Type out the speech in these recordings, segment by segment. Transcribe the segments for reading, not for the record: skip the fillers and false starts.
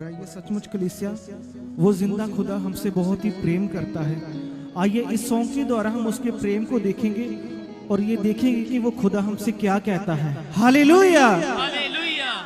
ये सचमुच कलीसिया वो जिंदा खुदा हमसे बहुत ही प्रेम करता है। आइए इस सॉन्ग के द्वारा हम उसके प्रेम को देखेंगे और ये देखेंगे कि वो खुदा हमसे क्या कहता है। Hallelujah hallelujah.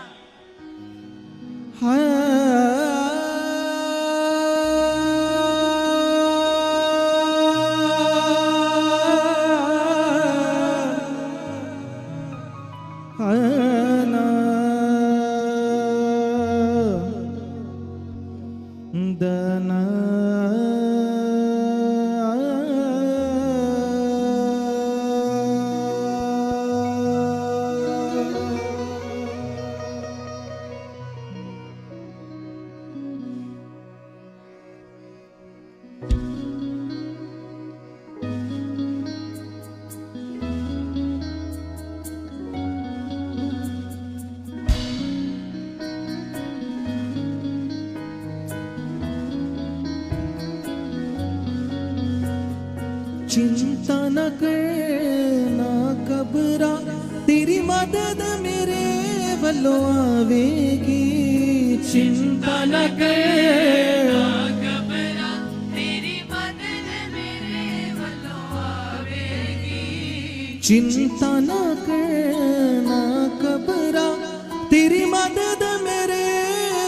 चिंता न करना घबरा, तेरी मदद मेरे वल्लों आवेगी। चिंता न करना घबरा, तेरी मदद मेरे वल्लों आवेगी। चिंता न करना घबरा, तेरी मदद मेरे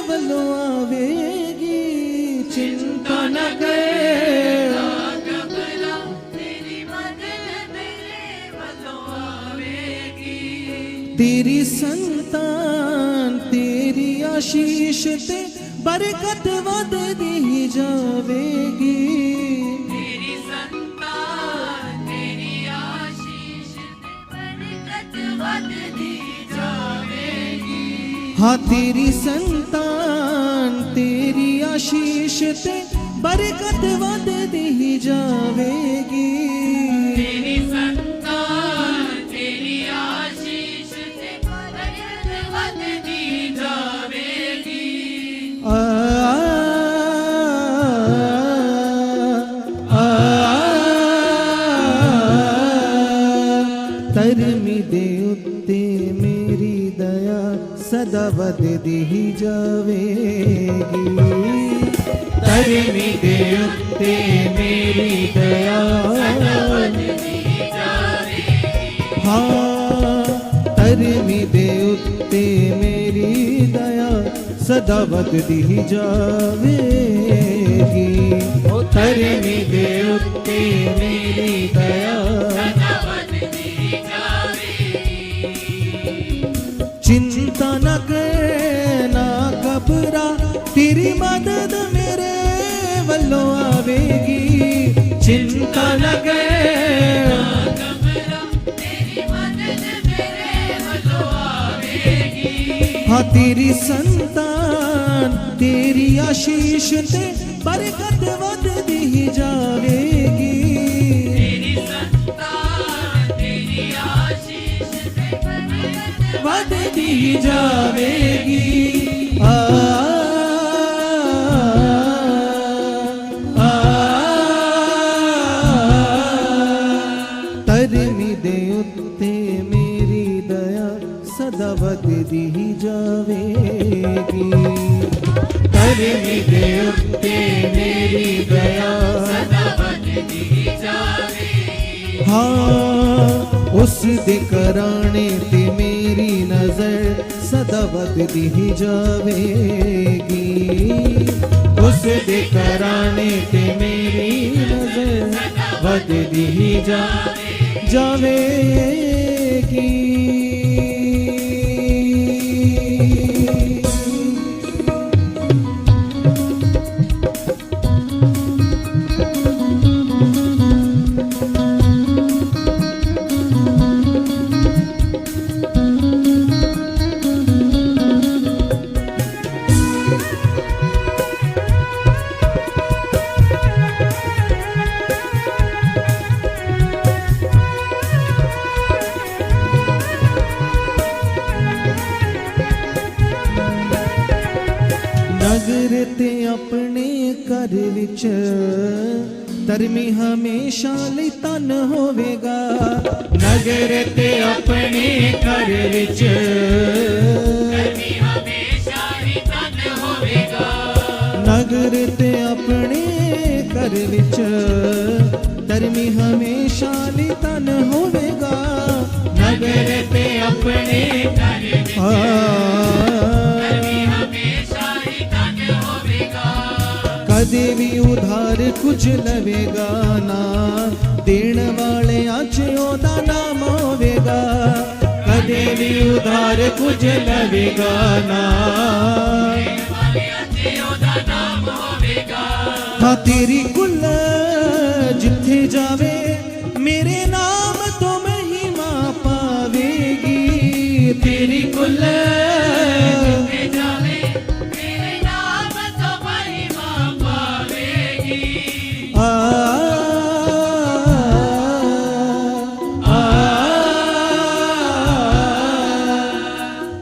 वल्लों आवेगी। चिंता न करना तेरी संतान तेरी आशीष ते बरकत वधदी जावेगी। तेरी संतान तेरी आशीष ते बरकत वधदी जावेगी। हाँ तेरी संतान तेरी आशीष ते बरकत वधदी जावेगी। तेरी संतान तेरी आशीष ते बरकत वधदी जावेगी। धर्मी दे उत्ते मेरी दया सदा वधदी जावेगी। धर्मी दे उत्ते मेरी दया हाँ धर्मी दे उत्ते मेरी दया सदा वधदी जावेगी। धर्मी दे उत्ते मेरी दया चिंता न करना घबरा, तेरी मदद मेरे वल्लों आवेगी। चिंता न करना घबरा, तेरी मदद मेरे वल्लों आवेगी। हाँ तेरी संतान तेरी आशीष ते बरकत वधदी जावेगी। तेरी संतान तेरी आशीष ते बरकत वधदी जावेगी। धर्मी दे उत्ते मेरी दया सदा वधदी जावेगी। धर्मी दे उत्ते मेरी दया सदा वधदी जावेगी। हाँ उस दे कराने ते मेरी नजर सदा वधदी जावेगी। उस दे कराने ते मेरी नजर वधदी जावेगी। नगर ते अपने घर विच धर्मी हमेशा लई तन होवेगा। नगर ते अपने घर विच धर्मी हमेशा ही तन होवेगा। नगर ते अपने घर विच धर्मी हमेशा ली तन होवेगा। नगर ते अपने घर विच धर्मी हमेशा ही धन होवेगा। कदे भी उधार कुछ लवेगा ना, देण वाले अच ओदा नाम होवेगा। कदे भी उधार कुछ लवेगा ना, वाले अते ओदा नाम होवेगा। हाँ तेरी कुल जिथे जावे मेरे नाम तो महिमा पावेगी। तेरी कुल जिथे जावे मेरे नाम तो महिमा पावेगी। आ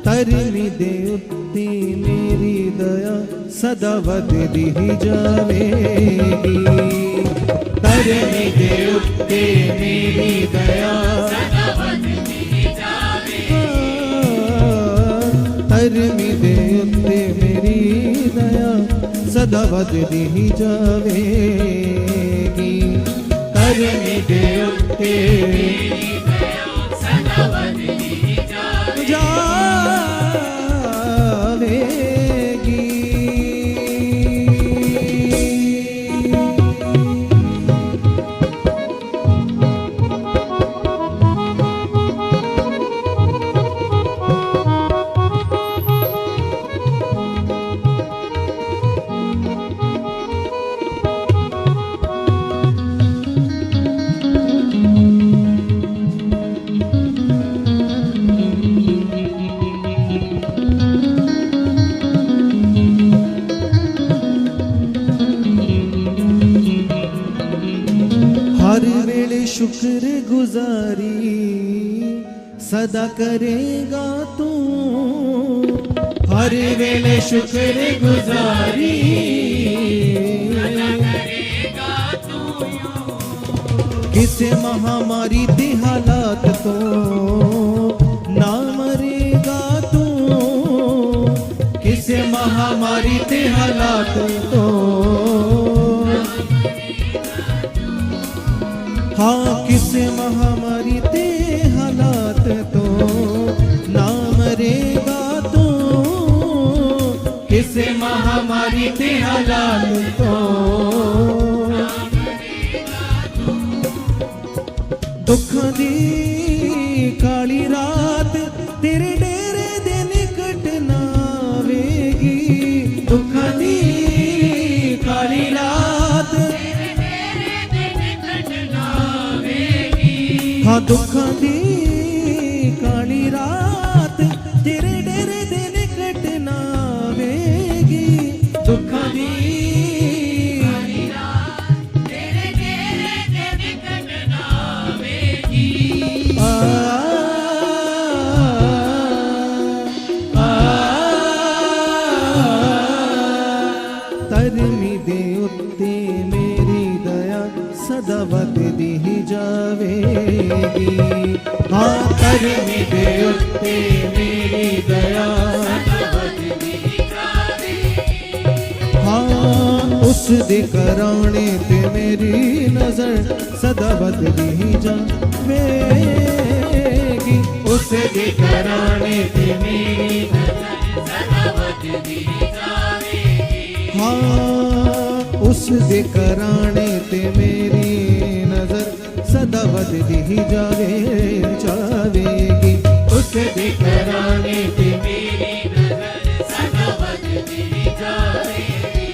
तरमी दे उत्ती मेरी दया सदा वधदी जावेगी। तरमी दे उत्ते मेरी दया सदा वधदी जावेगी। तरमी दे उत्ते मेरी दया सदा वधदी जावेगी। तरमी दे उत्ते सदा वधदी जावेगी। हर वेले शुक्र गुजारी सदा करेगा तू। हर वेले शुक्र गुजारी करेगा तू यूं। किसे महामारी दे हालात तो ना मरेगा तू। किसे महामारी दे हालात तो हाँ किसे महामारी ते हालात तो ना मरेगा तू। किसे महामारी ते हालात तो दुखां दी काली रात तेरे डेरे दे निकट ना आवेगी। दुखां दी काली रात हाँ दुखां दी काली रात तेरे डेरे दे निकट ना आवेगी। दुखां दी काली रात तेरे डेरे दे निकट ना आवेगी। तरमी दे उत्ते मेरी दया सदा वधदी जावेगी। हाँ तरमी दे उत्ते मेरी दया हाँ उस दे कराने ते मेरी नजर सदा वधदी जावेगी। उस दे कराने ते मेरी सदा वधदी जावेगी। हाँ उस दे कराने ते मेरी नजर सदा वधदी जावेगी। उस दे कराने ते मेरी नजर सदा वधदी जावेगी।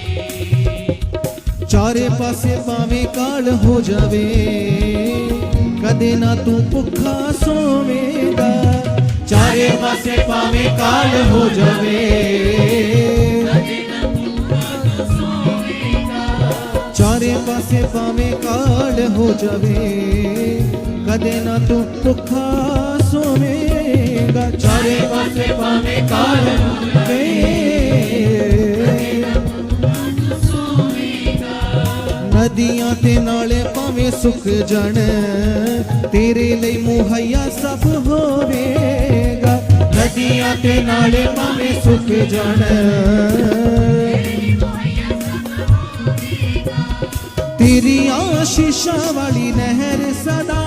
चारे पासे पावे काल हो जावे कदे ना तू भुखा सोवेगा। चारे पासे पावे काल हो जावे चारे पासे पावे काल हो जावे कदे ना तू भुखा सोवेगा। चारे पासे पावे काल हो जावे नदियां ते नाले भावें सुख जाण तेरे लिए मुहैया सब होवेगा। नदियां ते नाले भावें सुख जाण आशीषा वाली नहर सदा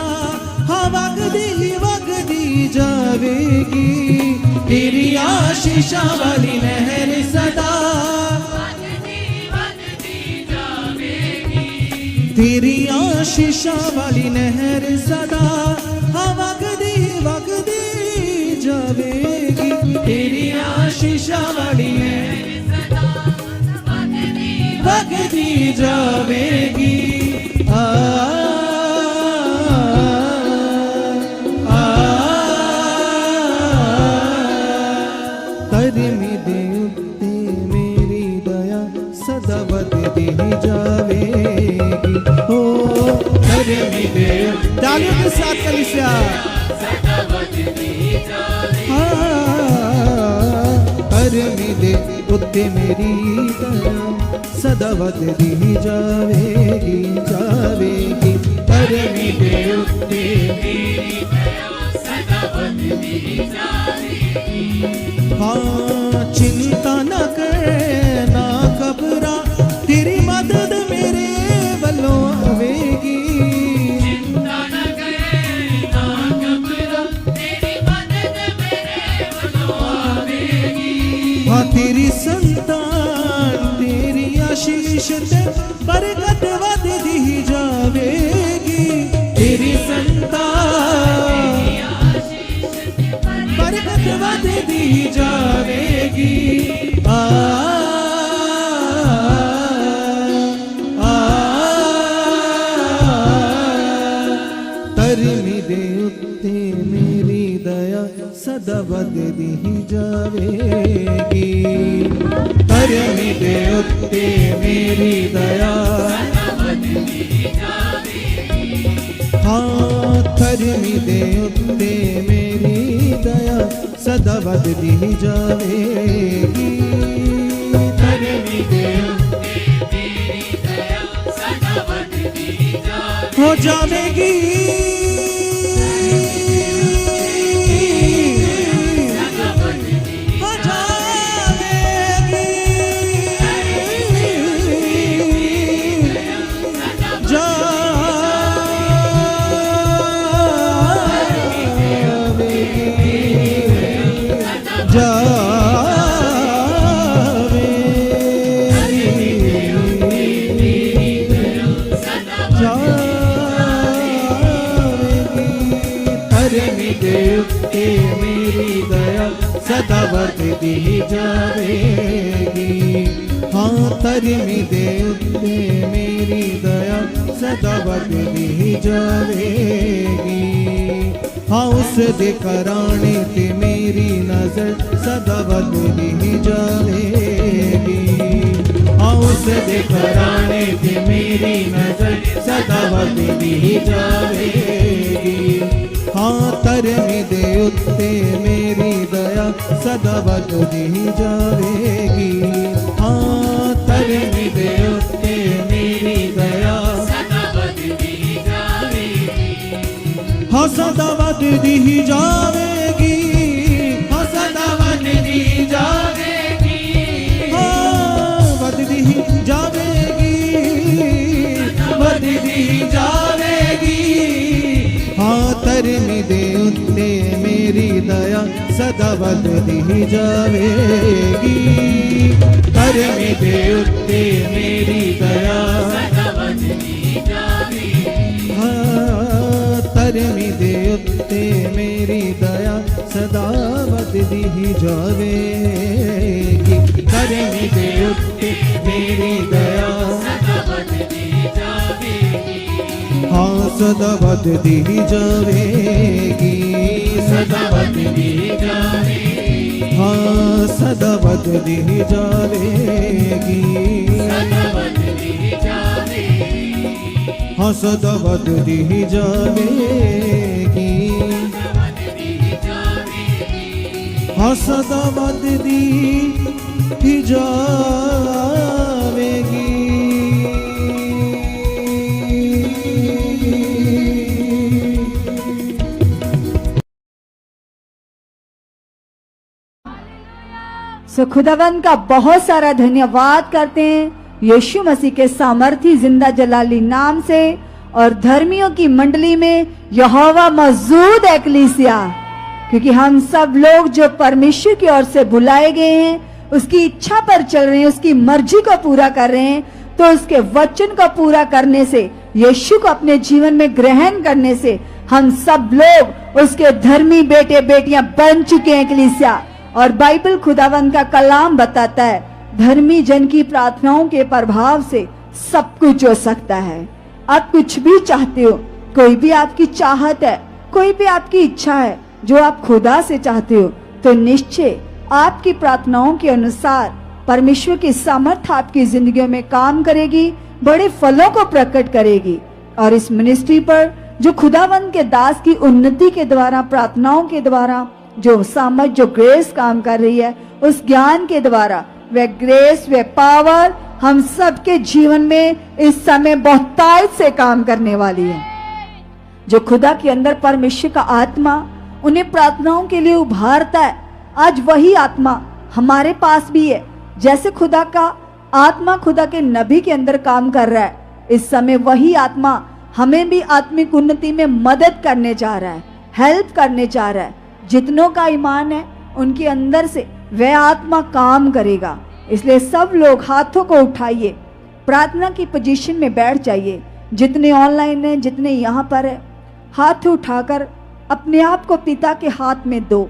हाँ वगदी जावेगी। तेरी आशीषा वाली नहर सदा तेरी आशीषा वाली नहर सदा हाँ वगदी जावेगी। तेरी आशीषा वाली वगदी जावेगी। तरमी दे उत्ते मेरी दया सदा वगदी जावेगी। हो तरमी दे तालियों के साथ कलीसिया तरमी दे उत्ते मेरी दया सदा वगदी जावेगी जावेगी। तरमी दे उत्ते हाँ चिंता न करना घबरा तेरी मदद मेरे वल्लों आवेगी। हाँ तेरी संतान तेरी आशीष ते बरकत वधदी जावेगी। तेरी संतान बरकत वधदी जावेगी। तरमी दे उत्ते मेरी दया सदा वधदी जावेगी। तरमी दे उत्ते मेरी दया हाँ तरमी दे उत्ते मेरी दया सदा वधदी जावेगी। तरमी दे हो जावेगी। मेरी दया सदा वधदी जावेगी। हाँ तरमी दे उत्ते मेरी दया सदा वधदी जावेगी। हाँ उस दे कराने ते मेरी नजर सदा वधदी जावेगी। हाँ उस दे कराने ते मेरी नजर सदा वधदी जावेगी। हाँ तरमी दे उत्ते मेरी दया सदा वधदी जावेगी। हाँ तरमी दे उत्ते मेरी दया हाँ सदा वधदी जावेगी। हाँ सदा वधदी जावेगी। हाँ वधदी जावेगी वधदी जावेगी। हाँ तरमी दे उत्ते मेरी दया सदा वधदी जावेगी। तरमी दे उत्ते मेरी दया हाँ तरमी दे उत्ते मेरी दया सदा वधदी जावेगी। तरमी दे उत्ते मेरी दया हाँ सदा वधदी जावेगी। सदा वधदी जावेगी। हाँ सदा वधदी जावेगी। हाँ सदा वधदी जावेगी। हाँ सदा वधदी जावेगी। सो खुदावंद का बहुत सारा धन्यवाद करते हैं यीशु मसीह के सामर्थी जिंदा जलाली नाम से। और धर्मियों की मंडली में यहोवा मौजूद है कलीसिया। क्योंकि हम सब लोग जो परमेश्वर की ओर से बुलाए गए हैं, उसकी इच्छा पर चल रहे हैं, उसकी मर्जी को पूरा कर रहे हैं, तो उसके वचन को पूरा करने से, यीशु को अपने जीवन में ग्रहण करने से हम सब लोग उसके धर्मी बेटे बेटियां बन चुके हैं कलीसिया। और बाइबल खुदावंद का कलाम बताता है, धर्मी जन की प्रार्थनाओं के प्रभाव से सब कुछ हो सकता है। आप कुछ भी चाहते हो, कोई भी आपकी चाहत है, कोई भी आपकी इच्छा है जो आप खुदा से चाहते हो, तो निश्चय आपकी प्रार्थनाओं के अनुसार परमेश्वर की सामर्थ आपकी जिंदगियों में काम करेगी, बड़े फलों को प्रकट करेगी। और इस मिनिस्ट्री पर जो खुदावंद के दास की उन्नति के द्वारा, प्रार्थनाओं के द्वारा जो सामर्थ, जो ग्रेस काम कर रही है, उस ज्ञान के द्वारा वह ग्रेस, वह पावर हम सबके जीवन में इस समय बहुतायत से काम करने वाली है। जो खुदा के अंदर परमेश्वर का आत्मा उन्हें प्रार्थनाओं के लिए उभारता है, आज वही आत्मा हमारे पास भी है। जैसे खुदा का आत्मा खुदा के नबी के अंदर काम कर रहा है, इस समय वही आत्मा हमें भी आत्मिक उन्नति में मदद करने जा रहा है, हेल्प करने जा रहा है। जितनों का ईमान है उनके अंदर से वह आत्मा काम करेगा। इसलिए सब लोग हाथों को उठाइए, प्रार्थना की पोजीशन में बैठ जाइए। जितने ऑनलाइन हैं, जितने यहाँ पर है, हाथ उठाकर अपने आप को पिता के हाथ में दो,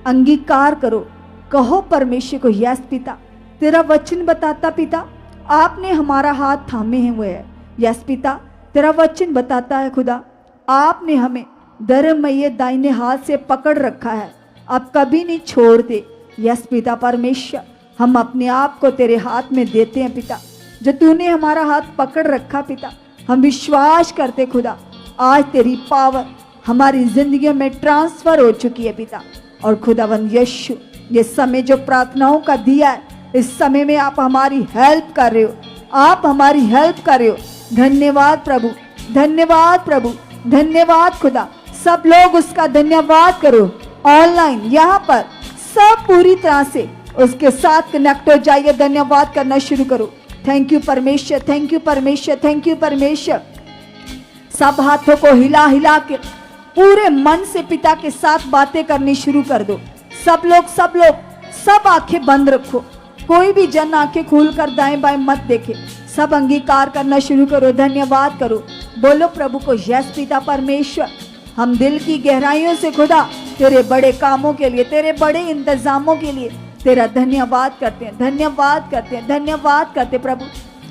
अंगीकार करो, कहो परमेश्वर को, यस पिता, तेरा वचन बताता पिता आपने हमारा हाथ थामे हुए है। यस पिता, तेरा वचन बताता है खुदा आपने हमें धर्ममय दाहिने हाथ से पकड़ रखा है, आप कभी नहीं छोड़ते। यस पिता परमेश्वर, हम अपने आप को तेरे हाथ में देते हैं पिता, जो तूने हमारा हाथ पकड़ रखा पिता। हम विश्वास करते खुदा, आज तेरी पावर हमारी जिंदगियों में ट्रांसफर हो चुकी है पिता। और खुदावंद यीशु, ये समय जो प्रार्थनाओं का दिया है, इस समय में आप हमारी हेल्प कर रहे हो, आप हमारी हेल्प कर रहे हो। धन्यवाद प्रभु, धन्यवाद प्रभु, धन्यवाद खुदा। सब लोग उसका धन्यवाद करो। ऑनलाइन यहाँ पर सब पूरी तरह से उसके साथ कनेक्ट हो जाइए, धन्यवाद करना शुरू करो। थैंक यू परमेश्वर, थैंक यू परमेश्वर, थैंक यू परमेश्वर। सब हाथों को हिला हिला के पूरे मन से पिता के साथ बातें करनी शुरू कर दो। सब लोग सब आंखें बंद रखो, कोई भी जन आंखें खोलकर दाएं बाएं मत देखे, सब अंगीकार करना शुरू करो, धन्यवाद करो। बोलो प्रभु को, यस पिता परमेश्वर, हम दिल की गहराइयों से खुदा तेरे बड़े कामों के लिए, तेरे बड़े इंतजामों के लिए तेरा धन्यवाद करते हैं, धन्यवाद करते हैं, धन्यवाद करते प्रभु।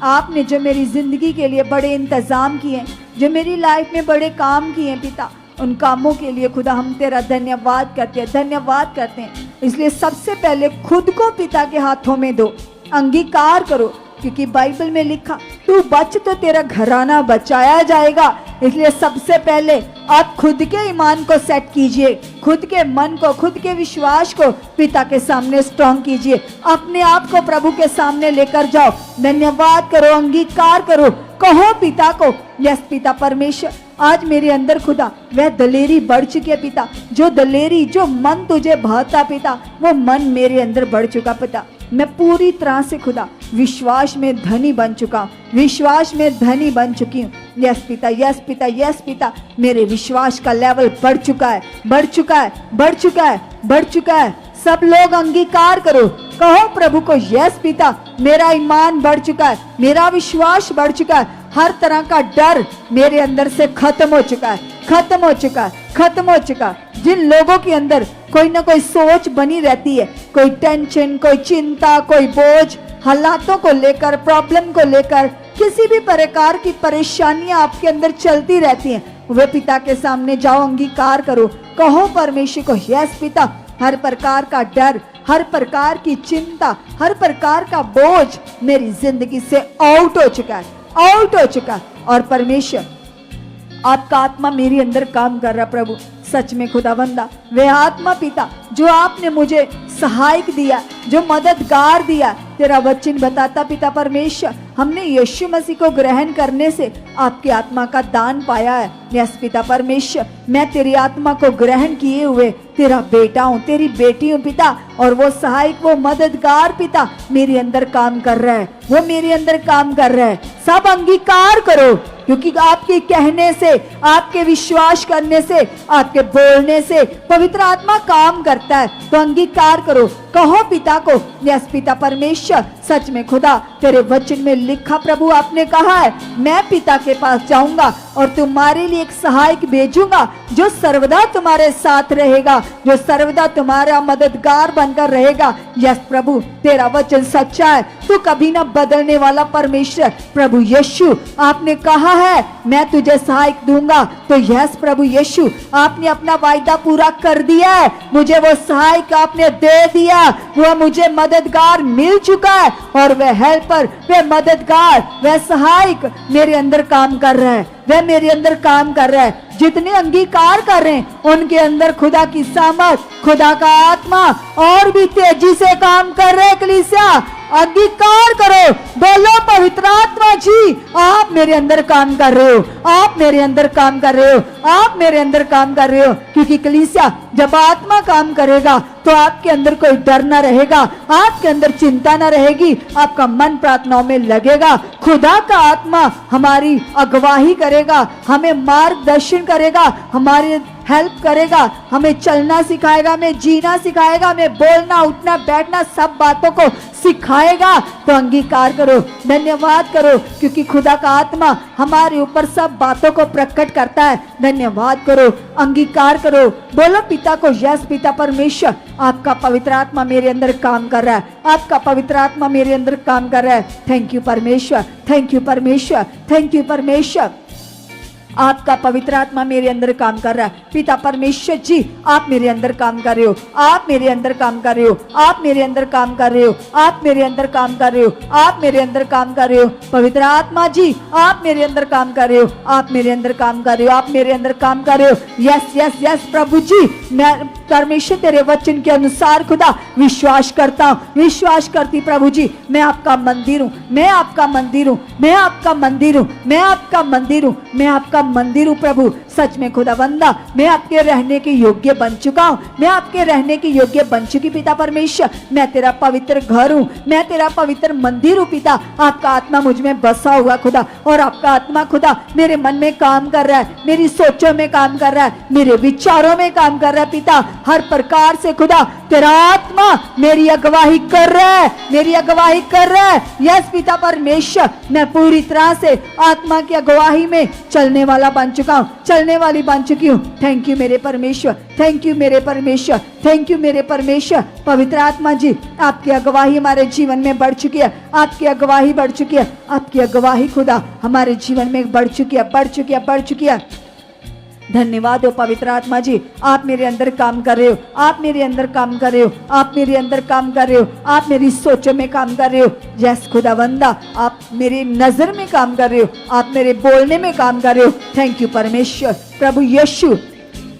आपने जो मेरी जिंदगी के लिए बड़े इंतजाम किए, जो मेरी लाइफ में बड़े काम किए पिता, उन कामों के लिए खुदा हम तेरा धन्यवाद करते हैं, धन्यवाद करते हैं। इसलिए सबसे पहले खुद को पिता के हाथों में दो, अंगीकार करो, क्योंकि बाइबल में लिखा तू बच तो तेरा घराना बचाया जाएगा। इसलिए सबसे पहले आप खुद के ईमान को सेट कीजिए, खुद के मन को, खुद के विश्वास को पिता के सामने स्ट्रॉन्ग कीजिए, अपने आप को प्रभु के सामने लेकर जाओ, धन्यवाद करो, अंगीकार करो, कहो पिता को, यस पिता परमेश्वर, आज मेरे अंदर खुदा वह दलेरी बढ़ चुकी है पिता, जो दलेरी, जो मन तुझे भाता पिता, वो मन मेरे अंदर बढ़ चुका पिता। मैं पूरी तरह से खुदा विश्वास में धनी बन चुका हूँ, विश्वास में धनी बन चुकी हूँ। यस पिता, यस पिता, यस पिता, मेरे विश्वास का लेवल बढ़ चुका है, बढ़ चुका है, बढ़ चुका है, बढ़ चुका है। सब लोग अंगीकार करो, कहो प्रभु को, यस पिता, मेरा ईमान बढ़ चुका है, मेरा विश्वास बढ़ चुका है, हर तरह का डर मेरे अंदर से खत्म हो चुका है, खत्म हो चुका है, खत्म हो चुका है। जिन लोगों के अंदर कोई ना कोई सोच बनी रहती है, कोई टेंशन, कोई चिंता, कोई बोझ, हालातों को लेकर, प्रॉब्लम को लेकर, किसी भी प्रकार की परेशानियां आपके अंदर चलती रहती हैं, वे पिता के सामने जाओ, अंगीकार करो, कहो परमेश्वर को, यस पिता, हर प्रकार का डर, हर प्रकार की चिंता, हर प्रकार का बोझ मेरी जिंदगी से आउट हो चुका है, आउट हो चुका है। और परमेश्वर आपका आत्मा मेरे अंदर काम कर रहा प्रभु, सच में खुदावंदा, वह आत्मा पिता जो आपने मुझे सहायक दिया, जो मददगार दिया। तेरा वचन बताता पिता परमेश्वर, हमने यीशु मसीह को ग्रहण करने से आपकी आत्मा का दान पाया है। यस पिता परमेश्वर, मैं तेरी आत्मा को ग्रहण किए हुए तेरा बेटा हूँ, तेरी बेटी हूँ पिता। और वो सहायक, वो मददगार पिता मेरे अंदर काम कर रहा है, वो मेरे अंदर काम कर रहा है। सब अंगीकार करो, क्योंकि आपके कहने से, आपके विश्वास करने से, आपके बोलने से पवित्र आत्मा काम करता है। तो अंगीकार करो, कहो पिता को, यस पिता परमेश्वर, सच में खुदा तेरे वचन में लिखा प्रभु आपने कहा है, मैं पिता के पास जाऊंगा और तुम्हारे लिए एक सहायक भेजूंगा जो सर्वदा तुम्हारे साथ रहेगा, जो सर्वदा तुम्हारा मददगार बनकर रहेगा। यस प्रभु, तेरा वचन सच्चा है, तू कभी ना बदलने वाला परमेश्वर। प्रभु यीशु, आपने कहा है मैं तुझे सहायक दूंगा। तो यस प्रभु यीशु, आपने अपना वायदा पूरा कर दिया है, मुझे वो सहायक आपने दे दिया, वो मुझे मददगार मिल चुका है। और वह हेल्पर, वह मददगार, वह सहायक मेरे अंदर काम कर रहा है, वह मेरे अंदर काम कर रहा है। जितने अंगीकार कर रहे हैं उनके अंदर खुदा की सामर्थ, खुदा का आत्मा और भी तेजी से काम कर रहे हैं। कलीसिया, अंगीकार करो, बोलो पवित्र आत्मा जी, आप मेरे अंदर काम कर रहे हो, आप मेरे अंदर काम कर रहे हो, आप मेरे अंदर काम कर रहे हो। क्योंकि कलीसिया, जब आत्मा काम करेगा तो आपके अंदर कोई डर ना रहेगा, आपके अंदर चिंता ना रहेगी, आपका मन प्रार्थनाओं में लगेगा। खुदा का आत्मा हमारी अगुवाई करेगा, हमें मार्गदर्शन करेगा, हमारे हेल्प करेगा, हमें चलना सिखाएगा, हमें जीना सिखाएगा, हमें बोलना, उठना, बैठना, सब बातों को सिखाएगा। तो अंगीकार करो, धन्यवाद करो, क्योंकि खुदा का आत्मा हमारे ऊपर सब बातों को प्रकट करता है। धन्यवाद करो, अंगीकार करो, बोलो पिता को, यस पिता परमेश्वर, आपका पवित्र आत्मा मेरे अंदर काम कर रहा है, आपका पवित्र आत्मा मेरे अंदर काम कर रहा है। थैंक यू परमेश्वर, थैंक यू परमेश्वर, थैंक यू परमेश्वर, आपका पवित्र आत्मा मेरे अंदर काम कर रहा है। पिता परमेश्वर जी, आप मेरे अंदर काम कर रहे हो, आप मेरे अंदर काम कर रहे हो, आप मेरे अंदर काम कर रहे हो, आप मेरे अंदर काम कर रहे हो, आप मेरे अंदर काम कर रहे हो। पवित्र आत्मा जी, आप मेरे अंदर काम कर रहे हो, आप मेरे अंदर काम कर रहे हो, आप मेरे अंदर काम कर रहे हो। यस यस यस प्रभु जी, मैं परमेश्वर तेरे वचन के अनुसार खुदा विश्वास करता हूँ, विश्वास करती प्रभु जी, मैं आपका मंदिर हूँ, मैं आपका मंदिर हूँ, मैं आपका मंदिर हूँ, मैं आपका मंदिर हूँ, मैं आपका मंदिर हूँ प्रभु। सच में खुदावंदा, मैं आपके रहने के योग्य बन चुका हूँ, मैं आपके रहने के योग्य बन चुकी पिता परमेश्वर। मैं तेरा पवित्र घर हूँ, मैं तेरा पवित्र मंदिर हूँ पिता। आपका आत्मा मुझ में बसा हुआ खुदा, और आपका आत्मा खुदा मेरे मन में काम कर रहा है, मेरी सोचों में काम कर रहा है, मेरे विचारों में काम कर रहा है पिता। हर प्रकार से खुदा तेरा आत्मा मेरी अगुवाई कर रहा है, मेरी अगुवाई कर रहा है। यस पिता परमेश्वर, मैं पूरी तरह से आत्मा की अगुवाई में चलने वाला बन चुका हूँ, चलने वाली बन चुकी हूँ। थैंक यू मेरे परमेश्वर, थैंक यू मेरे परमेश्वर, थैंक यू मेरे परमेश्वर। पवित्र आत्मा जी, आपकी अगुवाई हमारे जीवन में बढ़ चुकी है, आपकी अगुवाई बढ़ चुकी है, आपकी अगुवाई खुदा हमारे जीवन में बढ़ चुकी है, बढ़ चुकी है, बढ़ चुकी है। धन्यवाद हो पवित्र आत्मा जी, आप मेरे अंदर काम कर रहे हो, आप मेरे अंदर काम कर रहे हो, आप मेरे अंदर काम कर रहे हो, आप मेरी सोचों में काम कर रहे हो। यस खुदावंदा, आप मेरी नजर में काम कर रहे हो, आप मेरे बोलने में काम कर रहे हो। थैंक यू परमेश्वर। प्रभु यीशु,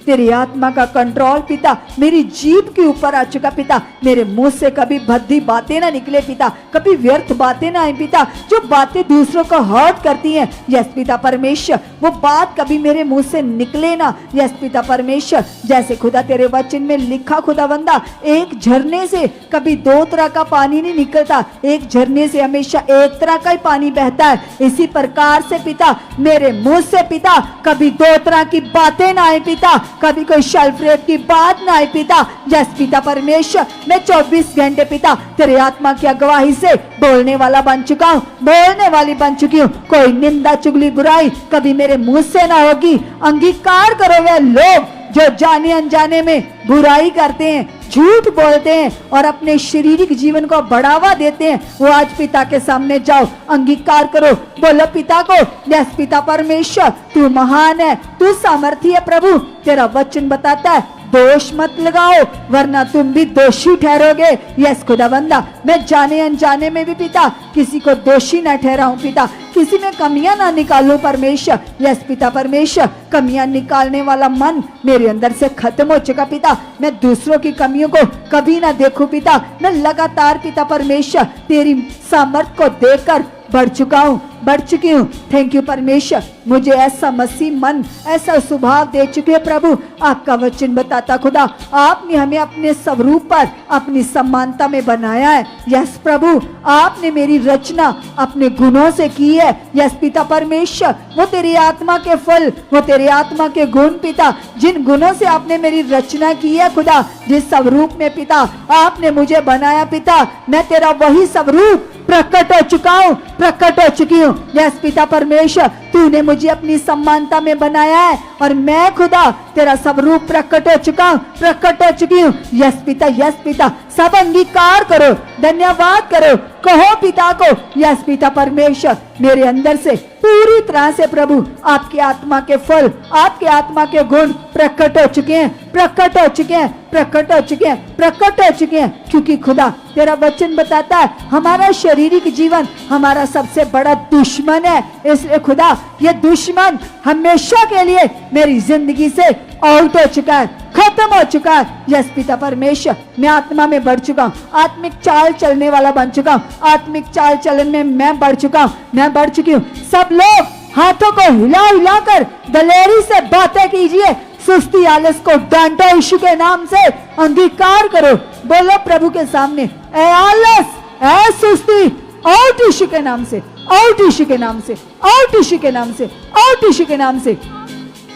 तेरी आत्मा का कंट्रोल पिता मेरी जीभ के ऊपर आ चुका पिता। मेरे मुंह से कभी भद्दी बातें ना निकले पिता, कभी व्यर्थ बातें ना आए पिता, जो बातें दूसरों को हर्ट करती हैं। यस पिता परमेश्वर, वो बात कभी मेरे मुंह से निकले ना। यस पिता परमेश्वर, जैसे खुदा तेरे वचन में लिखा खुदावंदा, एक झरने से कभी दो तरह का पानी नहीं निकलता, एक झरने से हमेशा एक तरह का ही पानी बहता है। इसी प्रकार से पिता मेरे मुंह से पिता कभी दो तरह की बातें ना आए पिता, कभी कोई शल्फरेब की बात ना आए पिता। जस पिता परमेश्वर, मैं 24 घंटे पिता तेरे आत्मा की अगुवाई से बोलने वाला बन चुका हूँ, बोलने वाली बन चुकी हूँ। कोई निंदा चुगली बुराई कभी मेरे मुंह से ना होगी। अंगीकार करो वे लोग जो जाने अनजाने में बुराई करते हैं, झूठ बोलते हैं और अपने शारीरिक जीवन को बढ़ावा देते हैं, वो आज पिता के सामने जाओ, अंगीकार करो, बोलो पिता को, यस पिता परमेश्वर, तू महान है, तू सामर्थी है प्रभु। तेरा वचन बताता है दोष मत लगाओ वरना तुम भी दोषी ठहरोगे। यस खुदावंदा, मैं जाने अनजाने में भी पिता किसी को दोषी न ठहराऊं पिता, किसी में कमियां ना निकालूं परमेश्वर। यस पिता परमेश्वर, कमियां निकालने वाला मन मेरे अंदर से खत्म हो चुका पिता। मैं दूसरों की कमियों को कभी ना देखूं पिता। मैं लगातार पिता परमेश्वर तेरी सामर्थ को देखकर बढ़ चुका हूँ, बढ़ चुकी हूँ। थैंक यू परमेश्वर, मुझे ऐसा मसीह मन, ऐसा स्वभाव दे चुके हैं प्रभु। आपका वचन बताता खुदा, आपने हमें अपने स्वरूप पर अपनी समानता में बनाया है। यस प्रभु, आपने मेरी रचना अपने गुणों से की है। यस पिता परमेश्वर, वो तेरी आत्मा के फल, वो तेरी आत्मा के गुण पिता, जिन गुणों से आपने मेरी रचना की है खुदा, जिस स्वरूप में पिता आपने मुझे बनाया पिता, मैं तेरा वही स्वरूप प्रकट हो चुका हूँ, प्रकट हो चुकी हूँ। यस पिता परमेश्वर, तूने मुझे अपनी समानता में बनाया है और मैं खुदा तेरा स्वरूप प्रकट हो चुका हूँ, प्रकट हो चुकी हूँ। यस पिता, सब अंगीकार करो, धन्यवाद करो, कहो पिता को यस पिता परमेश्वर, मेरे अंदर से पूरी तरह से प्रभु आपकी आत्मा के फल, आपके आत्मा के गुण प्रकट हो चुके हैं, प्रकट हो चुके हैं, प्रकट हो चुके हैं, प्रकट हो चुके हैं। क्योंकि खुदा तेरा वचन बताता है हमारा शारीरिक जीवन हमारा सबसे बड़ा दुश्मन है। इसलिए खुदा ये दुश्मन हमेशा के लिए मेरी जिंदगी से आउट हो चुका है, खत्म हो चुका है। यस पिता परमेश्वर, मैं आत्मा में बढ़ चुका हूँ, आत्मिक चाल चलने वाला बन चुका हूँ, आत्मिक चाल चलन में मैं बढ़ चुका हूँ, मैं बढ़ चुकी हूँ। सब लोग हाथों को हिला हिला कर दलेरी से बातें कीजिए, सुस्ती आलस को डांटो यीशु के नाम से, अंगीकार करो, बोलो प्रभु के सामने, ए आलस, ए सुस्ती, आउट यीशु के नाम से, आउट यीशु के नाम से, आउट यीशु के नाम से, आउट यीशु के नाम से।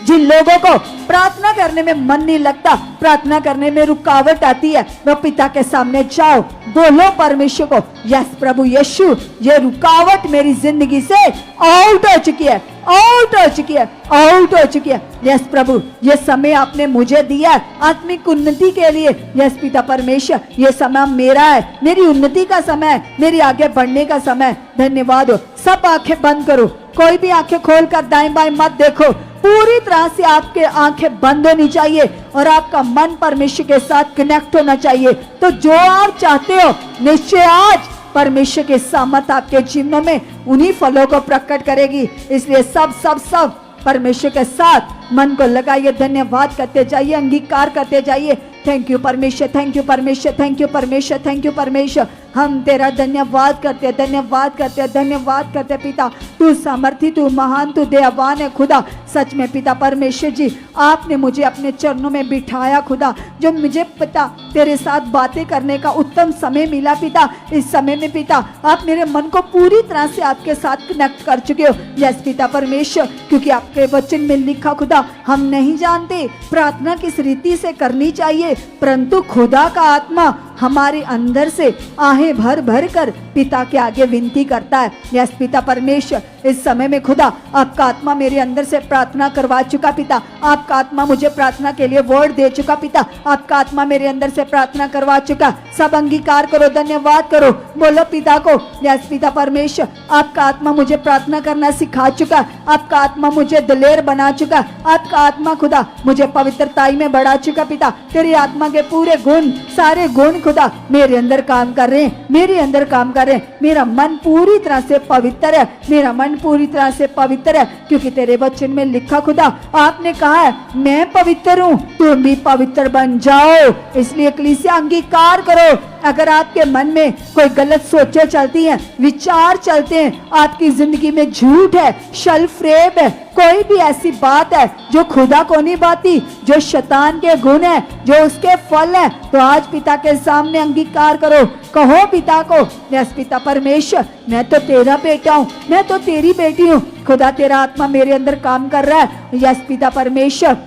जिन लोगों को प्रार्थना करने में मन नहीं लगता, प्रार्थना करने में रुकावट आती है, वह पिता के सामने जाओ, बोलो परमेश्वर को, यस प्रभु यीशु, ये रुकावट मेरी जिंदगी से आउट हो चुकी है, आउट हो चुकी है, आउट हो चुकी है। यस प्रभु, ये समय आपने मुझे दिया है आत्मिक उन्नति के लिए। यस पिता परमेश्वर, ये समय मेरा है, मेरी उन्नति का समय है, मेरी आगे बढ़ने का समय। धन्यवाद हो। सब आंखें बंद करो, कोई भी आंखें खोलकर दाएं बाएं मत देखो, पूरी तरह से आपके आंखें बंद होनी चाहिए और आपका मन परमेश्वर के साथ कनेक्ट होना चाहिए। तो जो आप चाहते हो निश्चय आज परमेश्वर के सामर्थ आपके जीवनों में उन्हीं फलों को प्रकट करेगी। इसलिए सब परमेश्वर के साथ मन को लगाइए, धन्यवाद करते जाइए, अंगीकार करते जाइए। थैंक यू परमेश्वर, थैंक यू परमेश्वर, थैंक यू परमेश्वर, थैंक यू परमेश्वर। हम तेरा धन्यवाद करते, धन्यवाद करते, धन्यवाद करते पिता। तू सामर्थी, तू महान, तू दयावान है खुदा। सच में पिता परमेश्वर जी, आपने मुझे अपने चरणों में बिठाया खुदा, जो मुझे पिता तेरे साथ बातें करने का उत्तम समय मिला पिता। इस समय में पिता आप मेरे मन को पूरी तरह से आपके साथ कनेक्ट कर चुके हो। यस पिता परमेश्वर, क्योंकि आपके वचन में लिखा खुदा, हम नहीं जानते प्रार्थना किस रीति से करनी चाहिए, परंतु खुदा का आत्मा हमारे अंदर से आहें भर भर कर पिता के आगे विनती करता है। यस पिता परमेश्वर, इस समय में खुदा आपका आत्मा मेरे अंदर से प्रार्थना करवा चुका पिता। आपका आत्मा मुझे प्रार्थना के लिए वर्ड दे चुका पिता। आपका आत्मा मेरे अंदर से प्रार्थना करवा चुका। सब अंगीकार करो, धन्यवाद करो, बोलो पिता को, यस पिता परमेश्वर, आपका आत्मा मुझे प्रार्थना करना सिखा चुका। आपका आत्मा मुझे दिलेर बना चुका। आपका आत्मा खुदा मुझे पवित्रताई में बढ़ा चुका पिता। तेरी आत्मा के पूरे गुण, सारे गुण खुदा मेरे अंदर काम कर रहे हैं, मेरे अंदर काम कर रहे हैं। मेरा मन पूरी तरह से पवित्र है, मेरा मन पूरी तरह से पवित्र है, क्योंकि तेरे वचन में लिखा खुदा, आपने कहा है मैं पवित्र हूँ, तुम भी पवित्र बन जाओ। इसलिए कलीसिया अंगीकार करो, अगर आपके मन में कोई गलत सोचें चलती हैं, विचार चलते हैं, आपकी जिंदगी में झूठ है, छल फरेब है, कोई भी ऐसी बात है जो खुदा को नहीं बाती, जो शैतान के गुण है, जो उसके फल है, तो आज पिता के सामने अंगीकार करो, कहो पिता को, यस पिता परमेश्वर, मैं तो तेरा बेटा हूँ, मैं तो तेरी बेटी हूँ। खुदा तेरा आत्मा मेरे अंदर काम कर रहा है। यस पिता परमेश्वर,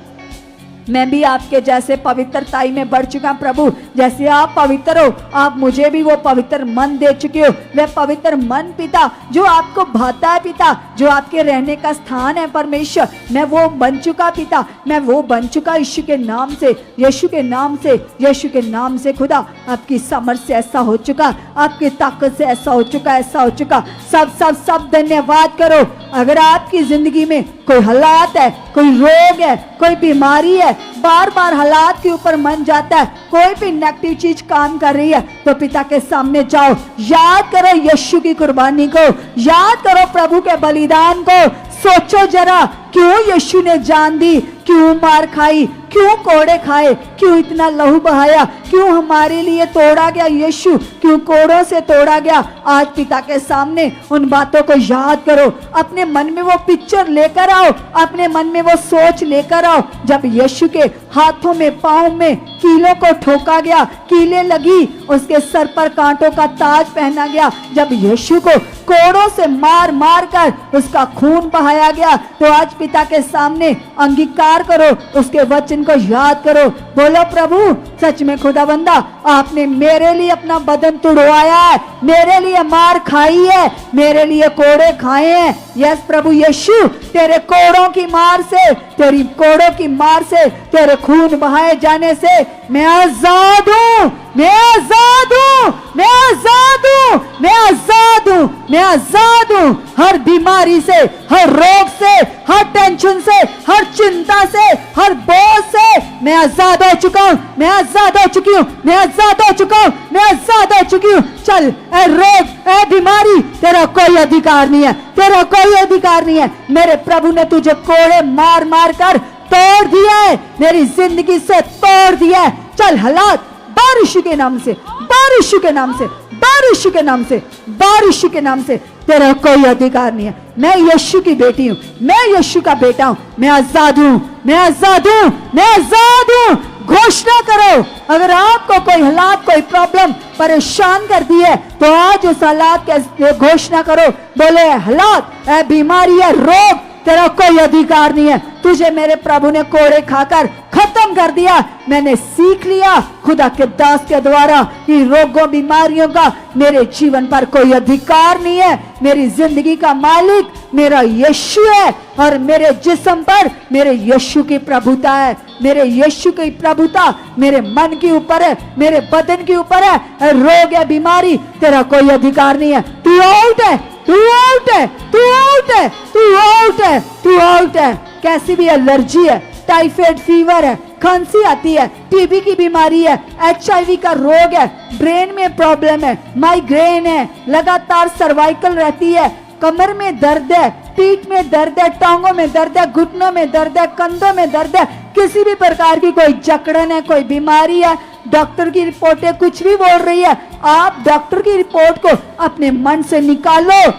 मैं भी आपके जैसे पवित्रताई में बढ़ चुका प्रभु। जैसे आप पवित्र हो, आप मुझे भी वो पवित्र मन दे चुके हो। वह पवित्र मन पिता जो आपको भाता है पिता, जो आपके रहने का स्थान है परमेश्वर, मैं वो बन चुका पिता, मैं वो बन चुका यीशु के नाम से, यीशु के नाम से, यीशु के नाम से। खुदा आपकी समझ से ऐसा हो चुका, आपकी ताकत से ऐसा हो चुका, ऐसा हो चुका। सब सब सब धन्यवाद करो। अगर आपकी जिंदगी में कोई हालात है, कोई रोग है, कोई बीमारी है, बार बार हालात के ऊपर मन जाता है, कोई भी नेगेटिव चीज काम कर रही है, तो पिता के सामने जाओ, याद करो यीशु की कुर्बानी को, याद करो प्रभु के बलिदान को। सोचो जरा, क्यों यीशु ने जान दी, क्यों मार खाई, क्यों कोड़े खाए, क्यों इतना लहू बहाया, क्यों हमारे लिए तोड़ा गया यीशु, क्यों कोड़ों से तोड़ा गया। आज पिता के सामने उन बातों को याद करो, अपने मन में वो पिक्चर लेकर आओ, अपने मन में वो सोच लेकर आओ, जब यीशु के हाथों में पांव में कीलों को ठोका गया, कीलें लगी, उसके सर पर कांटों का ताज पहना गया, जब यीशु को कोड़ों से मार मार कर उसका खून बहाया गया, तो आज पिता के सामने अंगीकार करो, उसके वचन को याद करो। बोलो प्रभु, सच में खुदावंदा, आपने मेरे लिए अपना बदन तुड़वाया है, मेरे लिए मार खाई है, मेरे लिए कोड़े खाए हैं। यस प्रभु यीशु, तेरे कोड़ों की मार से, तेरी कोड़ों की मार से, तेरे खून बहाए जाने से मैं आजाद हूं, मैं आजाद हूं, मैं आजाद हूं, मैं आजाद हूं, मैं आजाद हूं। हर बीमारी से, हर रोग से, हर टेंशन से, हर चिंता से, हर बोझ से मैं आजाद हो चुका हूं, मैं आजाद हो चुकी हूं, मैं आजाद हो चुका हूं, मैं आजाद हो चुकी हूं। चल ए रोग, ए बीमारी, तेरा कोई अधिकार नहीं है, तेरा कोई अधिकार नहीं है। मेरे प्रभु ने तुझे कोड़े मार मार कर तोड़ दिया है, मेरी जिंदगी से तोड़ दिया है। चल हालात, बारिश के नाम से, बारिश के नाम से, बारिश के नाम से, बारिश के नाम से तेरा कोई अधिकार नहीं है। मैं यीशु की बेटी हूं, मैं यीशु का बेटा हूं, मैं आजाद हूं, मैं आजाद हूं, मैं आजाद हूं। घोषणा करो, अगर आपको कोई हालात, कोई प्रॉब्लम परेशान कर दी है, तो आज उस हालात के घोषणा करो। बोले हालात, ए बीमारी है, रोग, तेरा कोई अधिकार नहीं है। तुझे मेरे प्रभु ने कोड़े खाकर खत्म कर दिया। मैंने सीख लिया खुदा के दास के द्वारा कि रोगों बीमारियों का मेरे जीवन पर कोई अधिकार नहीं है। मेरी जिंदगी का मालिक मेरा यीशु है, और मेरे जिस्म पर मेरे यीशु की प्रभुता है। मेरे यीशु की प्रभुता मेरे मन के ऊपर है, मेरे बदन के ऊपर है। रोग या बीमारी, तेरा कोई अधिकार नहीं है। तू आउट है, तू आउट है, तू आउट है, तू आउट है, तू आउट है। कैसी भी एलर्जी है, टाइफाइड फीवर है, खांसी आती है, टीबी की बीमारी है, HIV का रोग है, ब्रेन में प्रॉब्लम है, माइग्रेन है, लगातार सर्वाइकल रहती है, कमर में दर्द है, पीठ में दर्द है, टांगों में दर्द है, घुटनों में दर्द है, कंधों में दर्द है, किसी भी प्रकार की कोई जकड़न है, कोई बीमारी है, डॉक्टर की रिपोर्टें कुछ भी बोल रही है, आप डॉक्टर की रिपोर्ट को अपने मन से निकालो।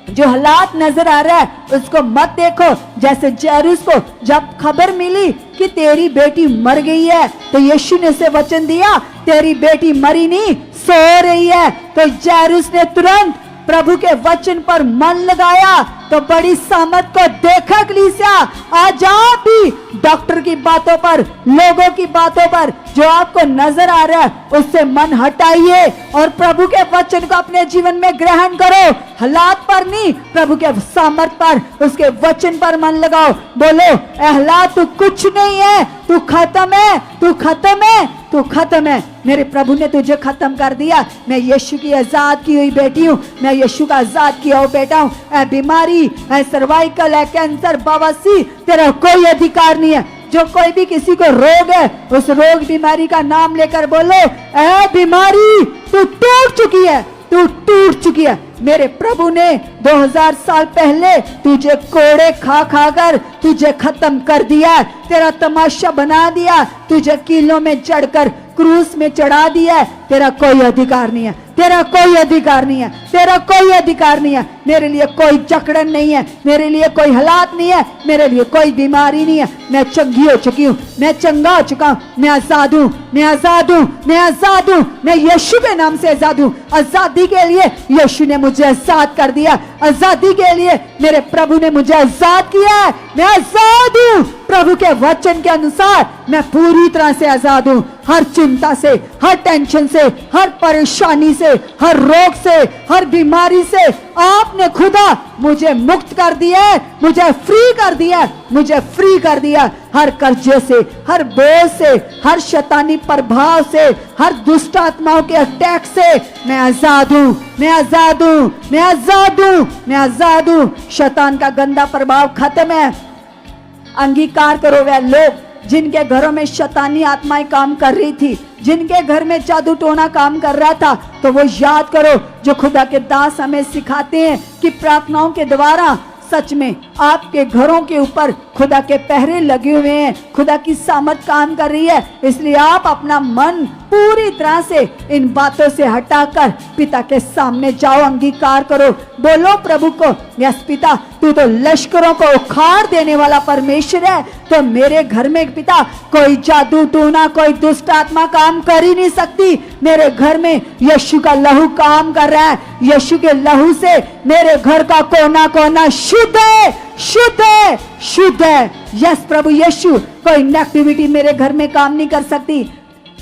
जो हालात नजर आ रहा है उसको मत देखो। जैसे जैरूस को जब खबर मिली कि तेरी बेटी मर गई है, तो यीशु ने उसे वचन दिया, तेरी बेटी मरी नहीं, सो रही है। तो जैरूस ने तुरंत प्रभु के वचन पर मन लगाया, तो बड़ी सामत को देखा कलीसिया। आज आप भी डॉक्टर की बातों पर, लोगों की बातों पर, जो आपको नजर आ रहा है उससे मन हटाइए और प्रभु के वचन को अपने जीवन में ग्रहण करो। हालात पर नहीं, प्रभु के सामर्थ पर, उसके वचन पर मन लगाओ। बोलो, ए हालात तू कुछ नहीं है, तू खत्म है, तू खत्म है, तू खत्म है। मेरे प्रभु ने तुझे खत्म कर दिया। मैं यीशु की आजाद की हुई बेटी हूँ, मैं यीशु का आजाद किया हुआ बेटा हूँ। ए बीमारी, ए सर्वाइकल, है कैंसर, बवासीर, तेरा कोई अधिकार नहीं है। जो कोई भी किसी को रोग है, उस रोग बीमारी का नाम लेकर बोलो, ए बीमारी तू टूट चुकी है, तू टूट चुकी है। मेरे प्रभु ने 2000 साल पहले तुझे कोड़े खा खा कर तुझे खत्म कर दिया, तेरा तमाशा बना दिया, तुझे कीलों में चढ़कर क्रूस में चढ़ा दिया। तेरा कोई अधिकार नहीं है, तेरा कोई अधिकार नहीं है, तेरा कोई अधिकार नहीं है। मेरे लिए कोई जकड़न नहीं है, मेरे लिए कोई हालात नहीं है, मेरे लिए कोई बीमारी नहीं है। मैं चंगी हो चुकी हूँ, मैं चंगा हो चुका हूँ, मैं आजाद हूँ, मैं आजाद हूँ, मैं आजाद हूँ। मैं यीशु के नाम से आजाद हूँ। आजादी के लिए यीशु ने मुझे आजाद कर दिया, आजादी के लिए मेरे प्रभु ने मुझे आजाद किया है। मैं आजाद हूँ, प्रभु के वचन के अनुसार मैं पूरी तरह से आजाद हूँ। हर चिंता से, हर टेंशन से, हर परेशानी से, हर रोग से, हर बीमारी से आपने खुदा मुझे मुक्त कर दिया है, मुझे फ्री कर दिया है, मुझे फ्री कर दिया। हर कर्जे से, हर बोझ से, हर शैतानी प्रभाव से, हर दुष्ट आत्माओं के अटैक से मैं आजाद हूँ, मैं आजाद हूँ, मैं आजाद हूँ, मैं आजाद हूँ। शैतान का गंदा प्रभाव खत्म है। अंगीकार करो वह लोग जिनके घरों में शैतानी आत्माएं काम कर रही थी, जिनके घर में जादू टोना काम कर रहा था, तो वो याद करो जो खुदा के दास हमें सिखाते हैं कि प्रार्थनाओं के द्वारा सच में आपके घरों के ऊपर खुदा के पहरे लगे हुए हैं, खुदा की सामर्थ काम कर रही है। इसलिए आप अपना मन पूरी तरह से इन बातों से हटाकर पिता के सामने जाओ, अंगीकार करो, बोलो प्रभु को, यस पिता तू तो लश्करों को उखाड़ देने वाला परमेश्वर है, तो मेरे घर में पिता कोई जादू टूना, कोई दुष्ट आत्मा काम कर ही नहीं सकती। मेरे घर में यीशु का लहू काम कर रहा है, यीशु के लहू से मेरे घर का कोना कोना शुद्ध है, शुद्ध है, शुद्ध है। यस प्रभु यीशु, कोई नेगेटिविटी मेरे घर में काम नहीं कर सकती।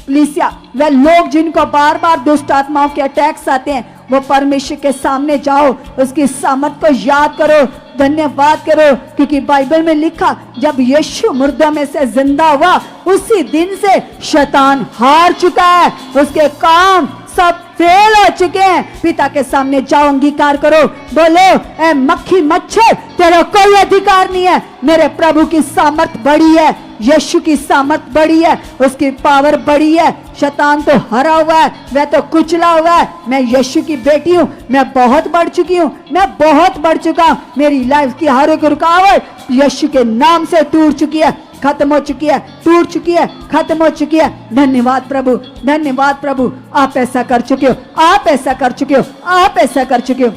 लिसिया वे लोग जिनको बार बार दुष्ट आत्माओं के अटैक्स आते हैं, वो परमेश्वर के सामने जाओ, उसकी सामर्थ को याद करो, धन्यवाद करो, क्योंकि बाइबल में लिखा जब यीशु मुर्दों में से जिंदा हुआ उसी दिन से शैतान हार चुका है, उसके काम सब फेल हो चुके हैं। पिता के सामने जाओ, अंगीकार करो, बोलो ए मक्खी मच्छर तेरा कोई अधिकार नहीं है। मेरे प्रभु की सामर्थ बड़ी है, यीशु की सामर्थ बड़ी है, उसकी पावर बड़ी है। शैतान तो हरा हुआ है, वह तो कुचला हुआ है। मैं यीशु की बेटी हूँ, मैं बहुत बढ़ चुकी हूँ, मैं बहुत बढ़ चुका हूँ। मेरी लाइफ की हर एक रुकावट यीशु के नाम से टूट चुकी है, खत्म हो चुकी है, टूट चुकी है, खत्म हो चुकी है। धन्यवाद प्रभु, धन्यवाद प्रभु, आप ऐसा कर चुके हो, आप ऐसा कर चुके हो, आप ऐसा कर चुके हो।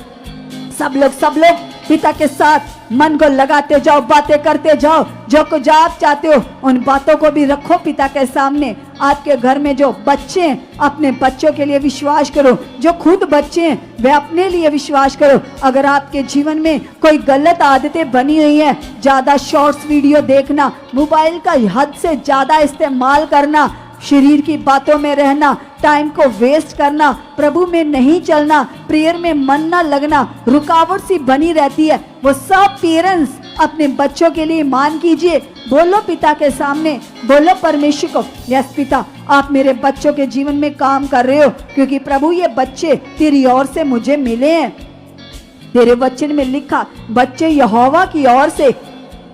सब लोग पिता के साथ मन को लगाते जाओ, बातें करते जाओ, जो कुछ आप चाहते हो उन बातों को भी रखो पिता के सामने। आपके घर में जो बच्चे हैं, अपने बच्चों के लिए विश्वास करो, जो खुद बच्चे हैं वे अपने लिए विश्वास करो। अगर आपके जीवन में कोई गलत आदतें बनी हुई हैं, ज्यादा शॉर्ट्स वीडियो देखना, मोबाइल का हद से ज्यादा इस्तेमाल करना, शरीर की बातों में रहना, टाइम को वेस्ट करना, प्रभु में नहीं चलना, प्रेयर में मन ना लगना, रुकावट सी बनी रहती है, वो सब पेरेंट्स अपने बच्चों के लिए मान कीजिए। बोलो पिता के सामने, बोलो परमेश्वर को, यस पिता आप मेरे बच्चों के जीवन में काम कर रहे हो, क्योंकि प्रभु ये बच्चे तेरी ओर से मुझे मिले हैं। तेरे वचन में लिखा बच्चे यहोवा की ओर से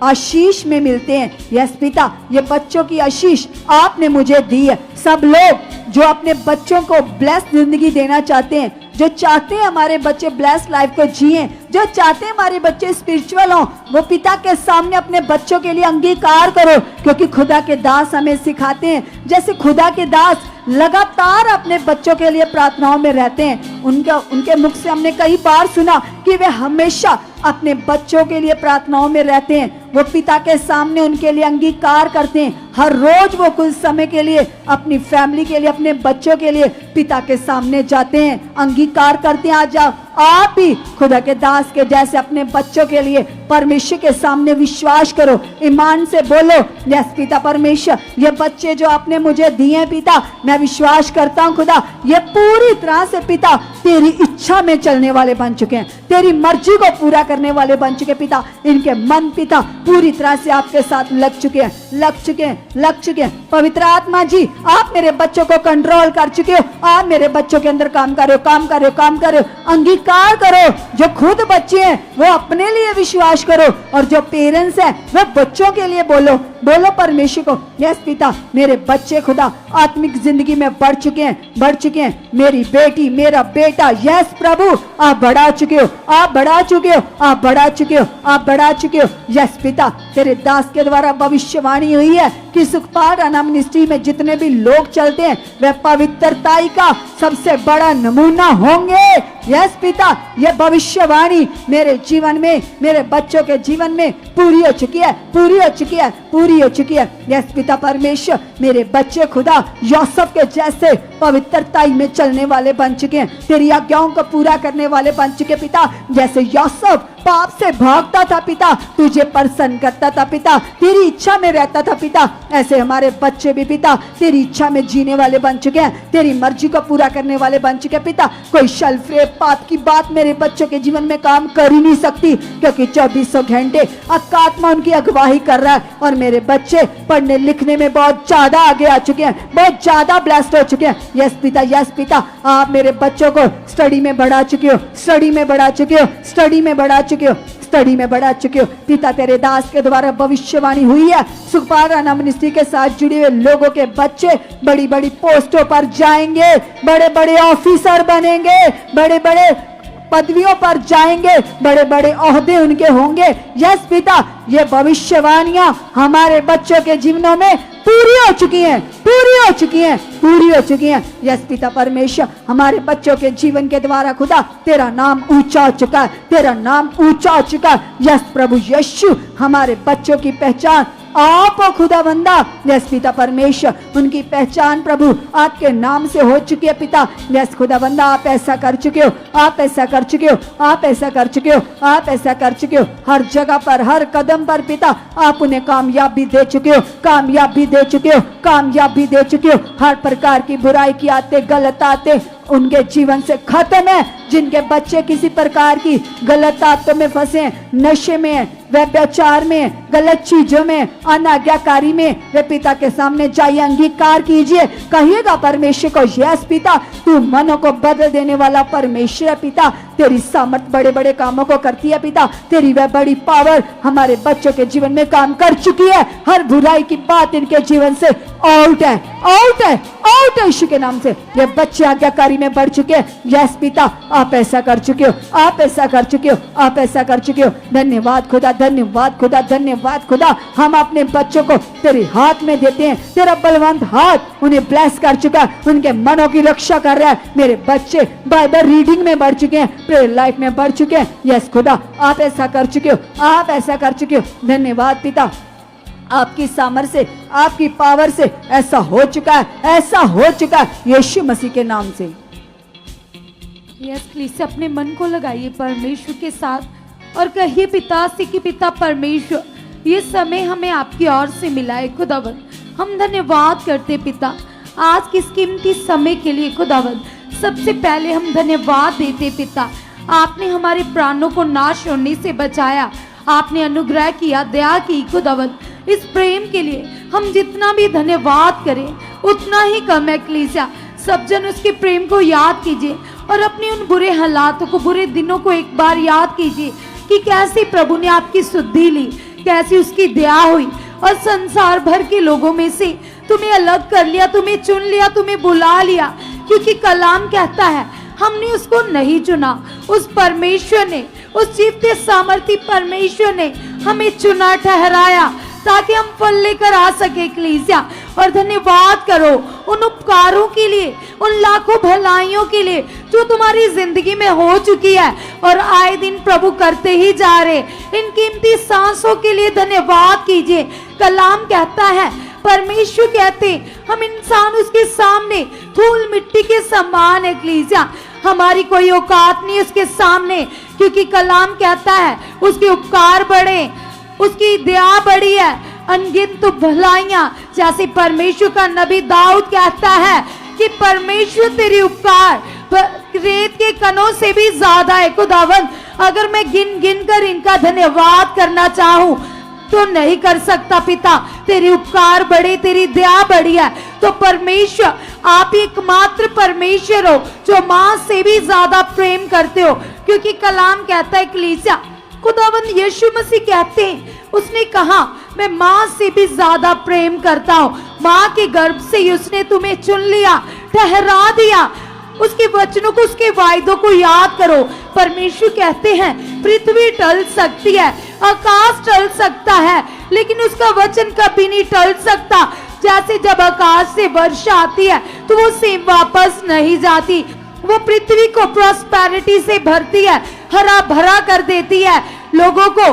आशीष में मिलते हैं। यस पिता ये बच्चों की आशीष आपने मुझे दी है। सब लोग जो अपने बच्चों को ब्लेस्ड जिंदगी देना चाहते हैं, जो चाहते हैं हमारे बच्चे ब्लेस्ड लाइफ को जिए, जो चाहते हैं हमारे बच्चे स्पिरिचुअल हों, वो पिता के सामने अपने बच्चों के लिए अंगीकार करो, क्योंकि खुदा के दास हमें सिखाते हैं, जैसे खुदा के दास लगातार अपने बच्चों के लिए प्रार्थनाओं में रहते हैं। उनके मुख से हमने कई बार सुना कि वे हमेशा अपने बच्चों के लिए प्रार्थनाओं में रहते हैं। वो पिता के सामने उनके लिए अंगीकार करते हैं। हर रोज वो कुछ समय के लिए अपनी फैमिली के लिए, अपने बच्चों के लिए पिता के सामने जाते हैं, अंगीकार करते हैं। आ जाओ आप भी खुदा के दास के जैसे अपने बच्चों के लिए परमेश्वर के सामने विश्वास करो, ईमान से बोलो, यस पिता परमेश्वर ये बच्चे जो आपने मुझे दिए हैं पिता, मैं विश्वास करता हूँ खुदा ये पूरी तरह से पिता तेरी इच्छा में चलने वाले बन चुके हैं, तेरी मर्जी को पूरा करने वाले बन चुके पिता। इनके मन पिता पूरी तरह से आपके साथ लग चुके हैं, लग चुके हैं, लग चुके हैं। पवित्र आत्मा जी आप मेरे बच्चों को कंट्रोल कर चुके हो, आप मेरे बच्चों के अंदर काम कर रहे हो, काम कर रहे हो, काम कर रहे हो। अंगीकार करो, जो खुद बच्चे हैं वो अपने लिए विश्वास करो, और जो पेरेंट्स हैं वो बच्चों के लिए बोलो, बोलो परमेश्वर को, यस पिता मेरे बच्चे खुदा आत्मिक जिंदगी में बढ़ चुके हैं, बढ़ चुके हैं। मेरी बेटी, मेरा बेटा, यस प्रभु आप बढ़ा चुके हो, आप बढ़ा चुके हो, आप बढ़ा चुके हो, आप बढ़ा चुके हो। यस पिता तेरे दास के द्वारा भविष्यवाणी हुई है कि सुखपाल राणा मिनिस्ट्री में जितने भी लोग चलते हैं वे पवित्रताई का सबसे बड़ा नमूना होंगे। यस पिता यह भविष्यवाणी मेरे जीवन में, मेरे बच्चों के जीवन में पूरी हो चुकी है, पूरी हो चुकी है, पूरी हो चुकी है। यस पिता परमेश्वर मेरे बच्चे खुदा यूसुफ के जैसे पवित्रता में चलने वाले बन चुके हैं, तेरी आज्ञाओं को पूरा करने वाले बन चुके पिता। जैसे यूसुफ पाप से भागता था पिता, तुझे प्रसन्न करता था पिता, तेरी इच्छा में रहता था पिता, ऐसे हमारे बच्चे भी पिता तेरी इच्छा में जीने वाले बन चुके हैं, तेरी मर्जी को पूरा करने वाले बन चुके हैं पिता। कोई शल्फरेब पाप की बात मेरे बच्चों के जीवन में काम कर ही नहीं सकती, क्योंकि 2400 घंटे आत्मा उनकी अगुवाई कर रहा है। और मेरे बच्चे पढ़ने लिखने में बहुत ज्यादा आगे आ चुके हैं, बहुत ज्यादा ब्लेस्ड हो चुके हैं। यस पिता, आप मेरे बच्चों को स्टडी में बढ़ा चुके हो, स्टडी में बढ़ा चुके हो, स्टडी में बढ़ा चुके हो, स्टडी में बढ़ा चुके हो पिता। तेरे दास के द्वारा भविष्यवाणी हुई है, सुखपाल राणा मिनिस्ट्री के साथ जुड़े हुए लोगों के बच्चे बड़ी बड़ी पोस्टों पर जाएंगे, बड़े बड़े ऑफिसर बनेंगे, बड़े बड़े पदवियों पर जाएंगे, बड़े बड़े ओहदे उनके होंगे। यस पिता, ये भविष्यवाणियां हमारे बच्चों के जीवनों में पूरी हो चुकी हैं, पूरी हो चुकी हैं, पूरी हो चुकी हैं। यस पिता परमेश्वर, हमारे बच्चों के जीवन के द्वारा खुदा तेरा नाम ऊंचा हो चुका है, तेरा नाम ऊंचा हो चुका है। यस प्रभु यीशु, हमारे बच्चों की पहचान आप हो खुदा बंदा। यस पिता परमेश्वर, उनकी पहचान प्रभु आपके नाम से हो चुकी है पिता। यस खुदा बंदा, आप ऐसा कर चुके हो, आप ऐसा कर चुके हो, आप ऐसा कर चुके हो, आप ऐसा कर चुके हो। हर जगह पर, हर कदम पर पिता आप उन्हें कामयाबी दे चुके हो, कामयाबी दे चुके हो, कामयाबी दे चुके हो। हर प्रकार की बुराई की आते, गलत आते उनके जीवन से खत्म है। जिनके बच्चे किसी प्रकार की गलत आदतों में फंसे हैं, नशे में, व्यभिचार में, गलत चीजों में, अनाज्ञाकारी में, वे पिता के सामने जाइए, अंगीकार कीजिए, कहिएगा परमेश्वर को, यस पिता तू मनों को बदल देने वाला परमेश्वर है पिता। तेरी सामर्थ बड़े बड़े कामों को करती है पिता, तेरी वह बड़ी पावर हमारे बच्चों के जीवन में काम कर चुकी है। हर बुराई की बात इनके जीवन से आउट है, आउट है, आउट है यीशु के नाम से। ये बच्चे आज्ञाकारी में बढ़ चुके हैं। यस पिता, आप ऐसा कर चुके हो, आप ऐसा कर चुके हो, आप ऐसा कर चुके हो। धन्यवाद खुदा, धन्यवाद खुदा, धन्यवाद खुदा। हम अपने बच्चों को तेरे हाथ में देते हैं, तेरा बलवंत हाथ उन्हें ब्लेस कर चुका है, उनके मनों की रक्षा कर रहा है। मेरे बच्चे बाइबल रीडिंग में बढ़ चुके हैं, प्रेयर लाइफ में बढ़ चुके हैं। यस खुदा, आप ऐसा कर चुके हो, आप ऐसा कर चुके हो। धन्यवाद पिता, आपकी सामर्थ से, आपकी पावर से ऐसा हो चुका है, ऐसा हो चुका है यीशु मसीह के नाम से। यस प्लीज अपने मन को लगाइए परमेश्वर के साथ और कहिए पिता से कि पिता परमेश्वर, ये समय हमें आपकी ओर से मिला है खुदावंद। हम धन्यवाद करते पिता आज के इस कीमती समय के लिए खुदावंद। सबसे पहले हम धन्यवाद देते पिता, आपने हमारे प्राणों को नाश होने से बचाया, आपने अनुग्रह किया, दया की खुदावंद। इस प्रेम के लिए हम जितना भी धन्यवाद करें उतना ही कम है कलीसिया। सब जन उसके प्रेम को याद कीजिए और अपने उन बुरे हालातों को, बुरे दिनों को एक बार याद कीजिए कि कैसे प्रभु ने आपकी शुद्धि ली, कैसी उसकी दया हुई और संसार भर के लोगों में से तुम्हें अलग कर लिया, तुम्हें चुन लिया, तुम्हें बुला लिया। क्योंकि कलाम कहता है हमने उसको नहीं चुना, उस परमेश्वर ने, उस जीवते सामर्थी परमेश्वर ने हमें चुना, ठहराया ताकि हम फल लेकर आ सके कलीसिया। और धन्यवाद करो उन उपकारों के लिए, उन लाखों भलाइयों के लिए जो तुम्हारी जिंदगी में हो चुकी है और आए दिन प्रभु करते ही जा रहे। इन कीमती सांसों के लिए धन्यवाद कीजिए। कलाम कहता है, परमेश्वर कहते हम इंसान उसके सामने धूल मिट्टी के समान है कलीसिया। हमारी कोई औकात नहीं उसके सामने, क्योंकि कलाम कहता है उसके उपकार बड़े, उसकी दया बड़ी है, अनगिनत भलाइयां। जैसे परमेश्वर का नबी दाऊद कहता है कि परमेश्वर तेरी उपकार रेत के कणों से भी ज्यादा है खुदावंद। अगर मैं गिन गिन कर इनका धन्यवाद करना चाहूं तो नहीं कर सकता पिता, तेरी उपकार बड़े, तेरी दया बड़ी है। तो परमेश्वर आप एकमात्र परमेश्वर हो जो मां से भी ज्यादा प्रेम करते हो, क्योंकि कलाम कहता है कलीसिया, खुदावंद यीशु मसीह कहते हैं, उसने कहा मैं मां से भी ज्यादा प्रेम करता हूं। मां के गर्भ से ही उसने तुम्हें चुन लिया, ठहरा दिया। उसके वचनों को, उसके वायदों को याद करो। परमेश्वर कहते हैं पृथ्वी टल सकती है, आकाश टल सकता है, लेकिन उसका वचन कभी नहीं टल सकता। जैसे जब आकाश से वर्षा आती है तो वो सेम वापस नहीं जाती, वो पृथ्वी को प्रॉस्पेरिटी से भरती है, हरा भरा कर देती है, लोगों को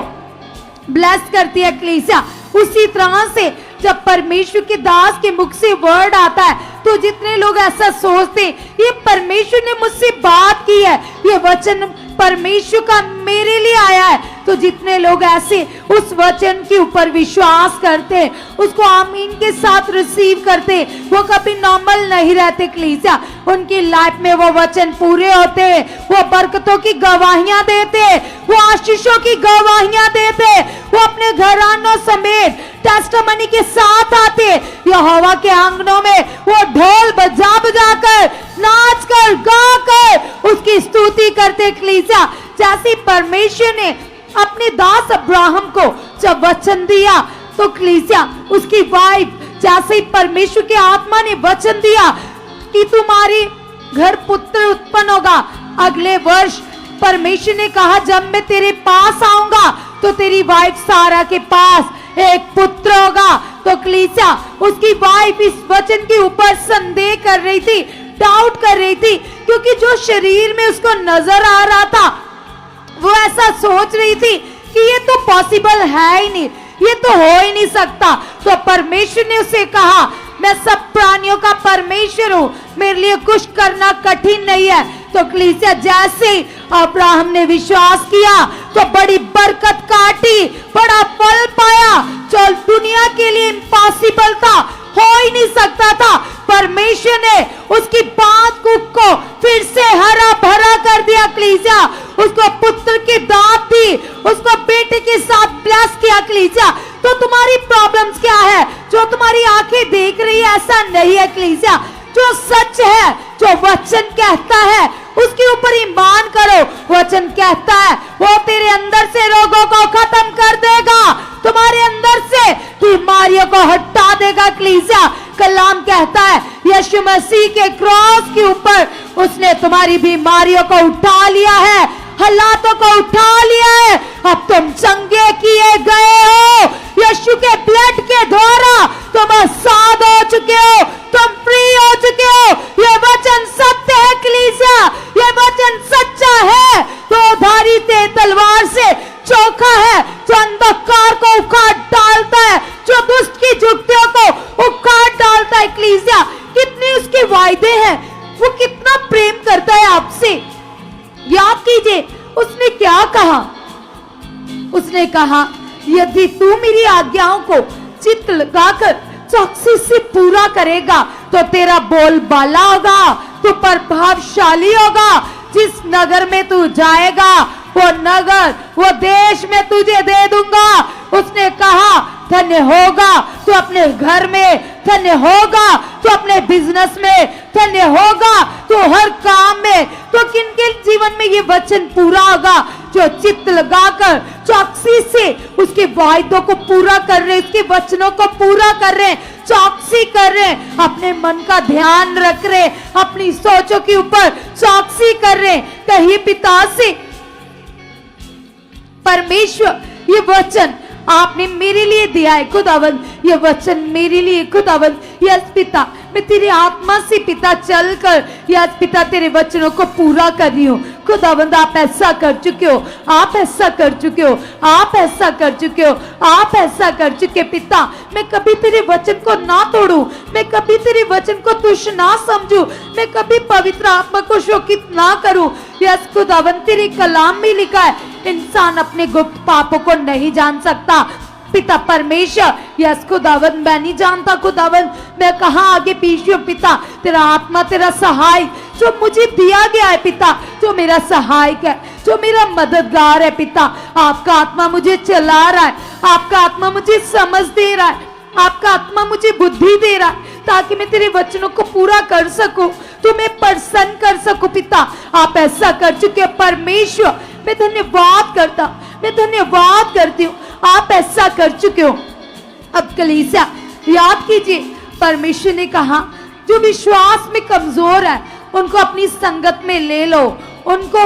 ब्लेस करती है कलीसिया। उसी तरह से जब परमेश्वर के दास के मुख से वर्ड आता है तो जितने लोग ऐसा सोचते ये परमेश्वर ने मुझसे बात की है, ये वचन परमेश्वर का मेरे लिए आया है, तो जितने लोग ऐसे उस वचन के ऊपर विश्वास करते, उसको आमीन के साथ रिसीव करते, वो कभी नॉर्मल नहीं रहते कलीसिया। उनकी लाइफ में वो वचन पूरे होते, वो बरकतों की गवाहियां देते, वो आशीषों की गवाहियां देते, वो अपने घरानों समेत टेस्टिमनी के साथ आते, यहोवा के आंगनों में वो ढोल बजा बजा कर, नाच कर, गा कर उसकी स्तुति करते कलीसिया। जैसे परमेश्वर ने अपने दास अब्राहम को जब वचन दिया तो कलीसिया उसकी वाइफ, जैसे ही परमेश्वर के आत्मा ने वचन दिया कि तुम्हारी घर पुत्र उत्पन्न होगा, अगले वर्ष परमेश्वर ने कहा जब मैं तेरे पास आऊंगा तो तेरी वाइफ सारा के पास एक पुत्र होगा। तो कलीसिया उसकी वाइफ इस वचन के ऊपर संदेह कर रही थी, डाउट कर रही थी, क्योंकि जो शरीर में उसको नजर आ रहा था वो ऐसा सोच रही थी कि ये तो पॉसिबल है ही नहीं, ये तो हो ही नहीं सकता। तो परमेश्वर ने उसे कहा मैं सब प्राणियों का परमेश्वर हूं, मेरे लिए कुछ करना कठिन नहीं है। तो कलीसिया जैसे अब्राहम ने विश्वास किया तो बड़ी बरकत काटी, बड़ा फल पाया, जो दुनिया के लिए इम्पॉसिबल था, हो ही नहीं सकता था, परमेश्वर ने उसकी बात को फिर से हरा भरा कर दिया कलीसिया। उसको पुत्र की दात दी, उसको बेटे के साथ ब्लेस किया कलीसिया। तो तुम्हारी प्रॉब्लम्स क्या है, जो तुम्हारी आंखें देख रही है ऐसा नहीं है कलीसिया। जो सच है, जो वचन कहता है उसके ऊपर ईमान करो। वचन कहता है वो तेरे अंदर से रोगों को खत्म कर देगा, तुम्हारे अंदर से बीमारियों को हटा देगा कलीसिया। कलाम कहता है यीशु मसीह के क्रॉस के ऊपर उसने तुम्हारी बीमारियों को उठा लिया है, हालातों को उठा लिया है, अब तुम चंगे किए गए हो। यीशु के ब्लड के द्वारा तुम आजाद हो चुके हो, तुम फ्री हो चुके हो। ये वचन सत्य है कलीसिया, ये वचन सच्चा है, तो धारी ते तलवार से चोखा है, जो अंधकार को उखाड़ डालता है, जो दुष्ट की जुक्तियों को उखाड़ डालता है कलीसिया। कितने उसके वायदे हैं, वो कितना प्रेम करता है आपसे। याद कीजिए उसने क्या कहा, उसने कहा यदि तू मेरी आज्ञाओं को चित्त लगाकर चौकसी से पूरा करेगा तो तेरा बोलबाला होगा, तू प्रभावशाली होगा। जिस नगर में तू जाएगा वो नगर, वो देश में तुझे दे दूंगा। उसने कहा धन्य होगा तू अपने घर में, धन्य होगा तू अपने बिजनेस में, धन्य होगा तू हर काम में। तो किनके जीवन में ये वचन पूरा होगा, जो चित्त लगाकर चौकसी से उसके वायदों को पूरा कर रहे, उसके वचनों को पूरा कर रहे, चौकसी कर रहे, अपने मन का ध्यान रख रहे, अपनी सोचों के ऊपर चौकसी कर रहे। कहिए पिता से परमेश्वर ये वचन आपने मेरे लिए दिया है खुदावंद, ये वचन मेरे लिए खुदावंद। यस पिता, मैं तेरी आत्मा से पिता चलकर यस पिता तेरे वचनों को पूरा कर रही हूँ खुदावंद। आप ऐसा कर चुके हो, आप ऐसा कर चुके हो, आप ऐसा कर चुके हो, आप ऐसा कर चुके पिता। मैं कभी तेरे वचन को ना तोड़ूं, मैं कभी तेरे वचन को तुच्छ ना समझूं, मैं कभी पवित्र आत्मा को शोकित ना करूं। यस खुदावंद, तेरे कलाम में लिखा है इंसान अपने गुप्त पापों को नहीं जान सकता। पिता परमेश्वर यस खुदावंद, मैं नहीं जानता खुदावंद, मैं कहाँ आगे पीछे हूं पिता। तेरा आत्मा, तेरा सहाय जो मुझे दिया गया है पिता, जो मेरा सहायक है, जो मेरा मददगार है पिता। आपका आत्मा मुझे चला रहा है, आपका आत्मा मुझे समझ दे रहा है, आपका आत्मा मुझे बुद्धि दे रहा है, ताकि मैं तेरे वचनों को पूरा कर सकूं, तुम्हें प्रसन्न कर सकूं पिता। आप ऐसा कर चुके हो परमेश्वर, मैं धन्यवाद करता, मैं धन्यवाद करती हूँ, आप ऐसा कर चुके हो। अब कलीसिया याद कीजिए परमेश्वर ने कहा जो विश्वास में कमजोर है उनको अपनी संगत में ले लो, उनको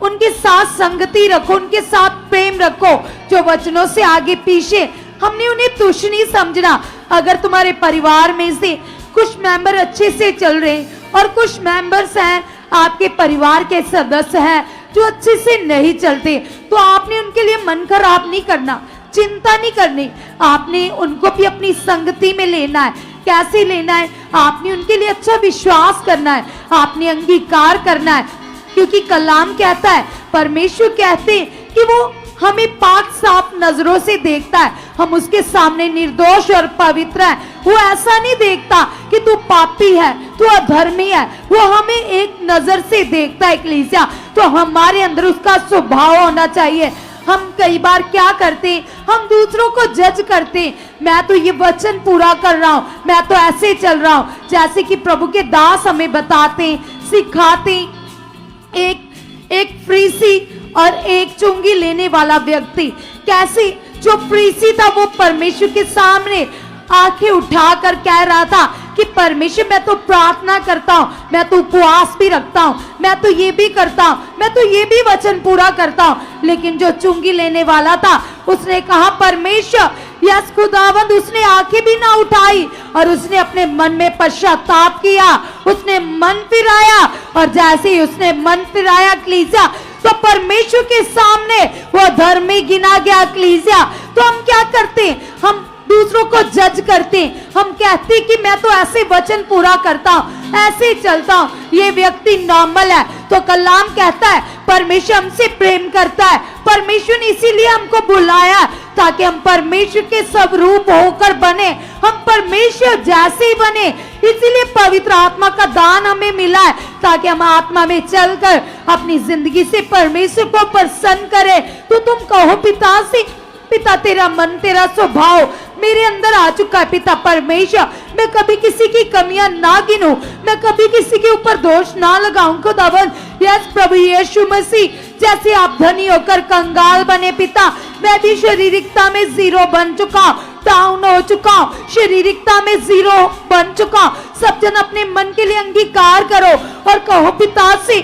उनके साथ संगति रखो, उनके साथ प्रेम रखो। जो वचनों से आगे पीछे हमने उन्हें तुच्छ नहीं समझना। अगर तुम्हारे परिवार में से कुछ मेंबर अच्छे से चल रहे हैं और कुछ मेंबर्स हैं आपके परिवार के सदस्य हैं जो अच्छे से नहीं चलते, तो आपने उनके लिए मन खराब नहीं करना, चिंता नहीं करनी, आपने उनको भी अपनी संगति में लेना है। कैसे लेना है, आपने उनके लिए अच्छा विश्वास करना है, आपने अंगीकार करना है। क्योंकि कलाम कहता है, परमेश्वर कहते हैं कि वो हमें पाक साफ नजरों से देखता है, हम उसके सामने निर्दोष और पवित्र हैं। वो ऐसा नहीं देखता कि तू पापी है, तू अधर्मी है, वो हमें एक नजर से देखता है कलीसिया। तो हमारे अंदर उसका स्वभाव होना चाहिए। हम कई बार क्या करते हैं, हम दूसरों को जज करते हैं, मैं तो ये वचन पूरा कर रहा हूं, मैं तो ऐसे चल रहा हूं। जैसे कि प्रभु के दास हमें बताते, सिखाते, एक फरीसी और एक चुंगी लेने वाला व्यक्ति, कैसे जो फरीसी था वो परमेश्वर के सामने आंखें उठाकर कह रहा था कि परमेश्वर मैं तो प्रार्थना करता हूं, मैं तो उपवास भी रखता हूं, मैं तो ये भी करता हूं, मैं तो ये भी वचन पूरा करता हूं। लेकिन जो चुंगी लेने वाला था उसने कहा, परमेश्वर, यस खुदावंद, उसने आंखें भी ना उठाई और उसने अपने मन में पश्चाताप किया, उसने मन फिराया, और जैसे ही उसने मन फिराया कलीसिया, तो परमेश्वर के सामने वो धर्मी गिना गया कलीसिया। तो हम क्या करते हैं, हम दूसरों को जज करते हैं, हम कहते हैं कि मैं तो ऐसे वचन पूरा करता हूं, ऐसे ही चलता हूं, ये व्यक्ति नॉर्मल है। तो कलाम कहता है परमेश्वर हमसे प्रेम करता है, परमेश्वर ने इसीलिए हमको बुलाया ताकि हम परमेश्वर के स्वरूप होकर बने, हम परमेश्वर जैसे ही बने। इसीलिए पवित्र आत्मा का दान हमें मिला है ताकि हम आत्मा में चलकर अपनी जिंदगी से परमेश्वर को प्रसन्न करें। तो तुम कहो पिता से, पिता तेरा मन, तेरा स्वभाव मेरे अंदर आ चुका है पिता परमेश्वर, मैं कभी किसी की कमियां ना गिनूं, मैं कभी किसी के ऊपर दोष ना लगाऊं खुदावन। यस प्रभु यीशु मसीह, जैसे आप धनी होकर कंगाल बने पिता, मैं भी शारीरिकता में जीरो बन चुका, डाउन हो चुका, शारीरिकता में जीरो बन चुका। सब जन अपने मन के लिए अंगीकार करो और कहो पिता से,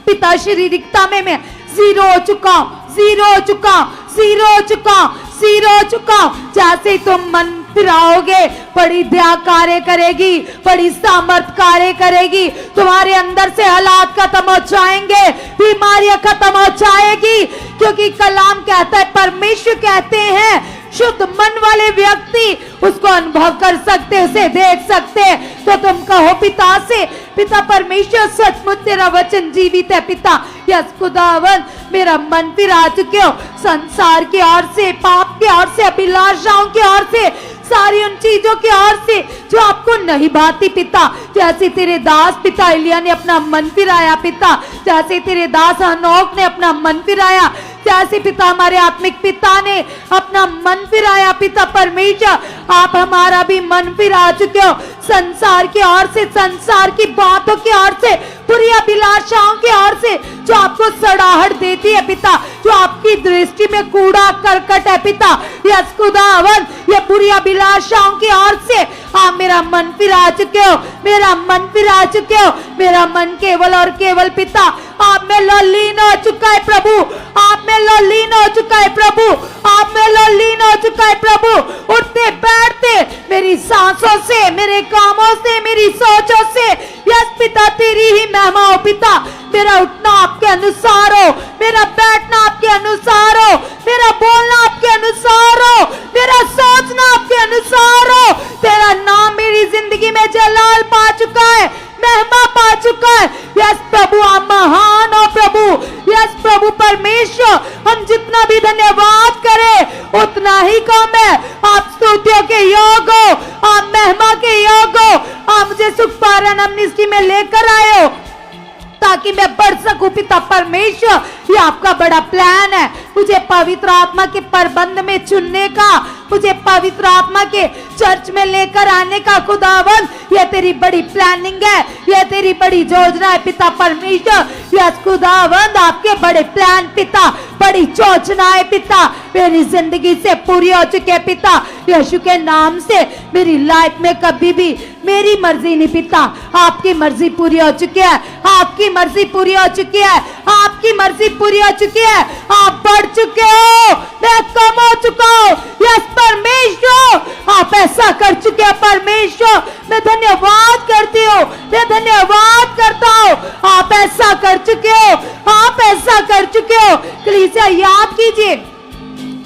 पिता शारीरिकता में मैं जीरो हो चुका, जीरो हो चुका, जीरो हो चुका, जीरो हो चुका। जैसे तुम मन फिराओगे, बड़ी दया कार्य करेगी, बड़ी सामर्थ कार्य करेगी, तुम्हारे अंदर से हालात खत्म हो जाएंगे, बीमारियां खत्म हो जाएगी। क्योंकि कलाम कहता है, परमेश्वर कहते हैं, शुद्ध मन वाले व्यक्ति उसको अनुभव कर सकते, उसे देख सकते। तो तुम कहो पिता से, पिता परमेश्वर सचमुच तेरा वचन जीवित है पिता। यस खुदावन, मेरा मन फिरा चुके हो संसार की ओर से, पाप की ओर से, अभिलाषाओं की ओर से, सारी उन चीजों की ओर से जो आपको नहीं भाती पिता। जैसे तेरे दास पिता एलिया ने अपना मन फिराया पिता, जैसे तेरे दास हनोक ने अपना मन फिराया, जैसे पिता हमारे आत्मिक पिता ने अपना मन फिराया पिता परमेश्वर, आप हमारा भी मन फिरा चुके हो संसार की ओर से, संसार की बातों की ओर से, बुरी अभिलाषाओं की ओर से, जो आपको सड़ाहट देती है पिता, जो आपकी दृष्टि में कूड़ा करकट है पिता। यस खुदावन, ये बुरी अभिलाषाओं की ओर से आप मेरा मन फिरा चुके हो, मेरा मन फिरा चुके हो। मेरा मन केवल और केवल पिता आप में लीन हो चुका है प्रभु, आप में लीन हो चुका है प्रभु, आप में लीन हो चुका है प्रभु। उठते बैठते मेरी सांसों से, मेरे कामों से, मेरी सोचों से, यस पिता तेरी ही महिमा हो पिता। मेरा उठना आपके अनुसार हो, मेरा बैठना आपके अनुसार हो, मेरा बोलना आपके अनुसार हो, मेरा सोचना आपके अनुसार हो। तेरा नाम मेरी जिंदगी में जलाल पा चुका है, महिमा पा चुका है। यस प्रभु आप महान हो प्रभु, यस प्रभु परमेश्वर, हम जितना भी धन्यवाद करें उतना ही कम है। आप स्तुतियों के योग हो, आप महिमा के योग हो। आप मुझे सुख पारण अमनिस्टी में लेकर आए हो ताकि मैं बढ़ सकूं पिता परमेश्वर। ये आपका बड़ा प्लान है, मुझे पवित्र आत्मा के प्रबंध में चुनने का, मुझे पवित्र आत्मा के चर्च में लेकर आने का खुदावन, ये तेरी बड़ी प्लानिंग है, ये तेरी बड़ी योजना है पिता परमेश्वर। यस खुदावन, आपके बड़े प्लान पिता, बड़ी योजना है पिता, मेरी जिंदगी से पूरी हो चुके पिता। यीशु के नाम से मेरी लाइफ में कभी भी मेरी मर्जी नहीं पिता, आपकी मर्जी पूरी हो चुकी है, आपकी मर्जी पूरी हो चुकी है, आपकी मर्जी पूरी हो चुकी है। आप बढ़ चुके हो, मैं कम हो चुका हूँ। यस परमेश्वर, आप ऐसा कर चुके हैं परमेश्वर, मैं धन्यवाद करती हूँ, मैं धन्यवाद करता हूँ। आप ऐसा कर चुके हो, आप ऐसा कर चुके हो। कलीसिया याद कीजिए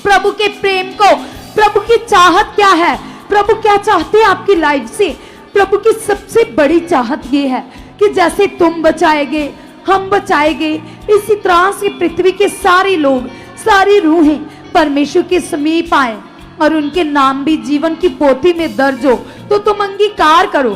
प्रभु के प्रेम को, प्रभु की चाहत क्या है। प्रभु क्या चाहते हैं आपकी लाइफ से। प्रभु की सबसे बड़ी चाहत ये है कि जैसे तुम बचाएगे, हम बचाएंगे, इसी तरह से पृथ्वी के सारे लोग, सारी रूहें परमेश्वर के समीप आए और उनके नाम भी जीवन की पोथी में दर्ज हो। तो तुम अंगीकार करो,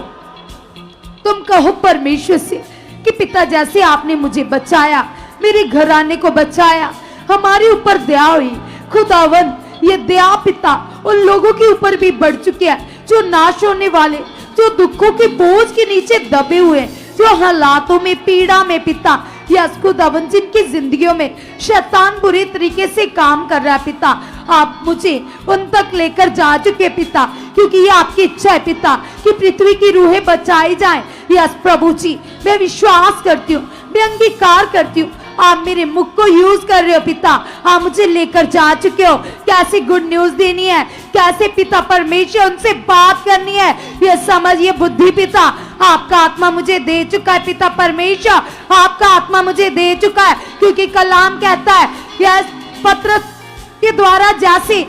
तुम कहो परमेश्वर से कि पिता जैसे आपने मुझे बचाया, मेरे घराने को बचाया, हमारे ऊपर दया हुई। खुदावन ये दया पिता उन लोगों के ऊपर भी बढ़ चुकी है जो नाश होने वाले, जो दुखों के बोझ के नीचे दबे हुए, जो हालातों में, पीड़ा में पिता, यस खुदावन जिनकी जिंदगियों में शैतान बुरे तरीके से काम कर रहा है पिता, आप मुझे उन तक लेकर जा चुके पिता, क्योंकि ये आपकी इच्छा है पिता कि पृथ्वी की रूहें बचाई जाएं। यस प्रभु जी, मैं विश्वास करती हूँ, मैं अंगीकार करती हूँ, आप मेरे मुख को यूज कर रहे हो पिता, आप मुझे लेकर जा चुके हो। कैसे गुड न्यूज देनी है, कैसे पिता परमेश्वर उनसे बात करनी है, ये समझ, ये बुद्धि पिता आपका आत्मा मुझे दे चुका है पिता परमेश्वर, आपका आत्मा मुझे दे चुका है। क्योंकि कलाम कहता है, यस पत्रस के द्वारा जैसे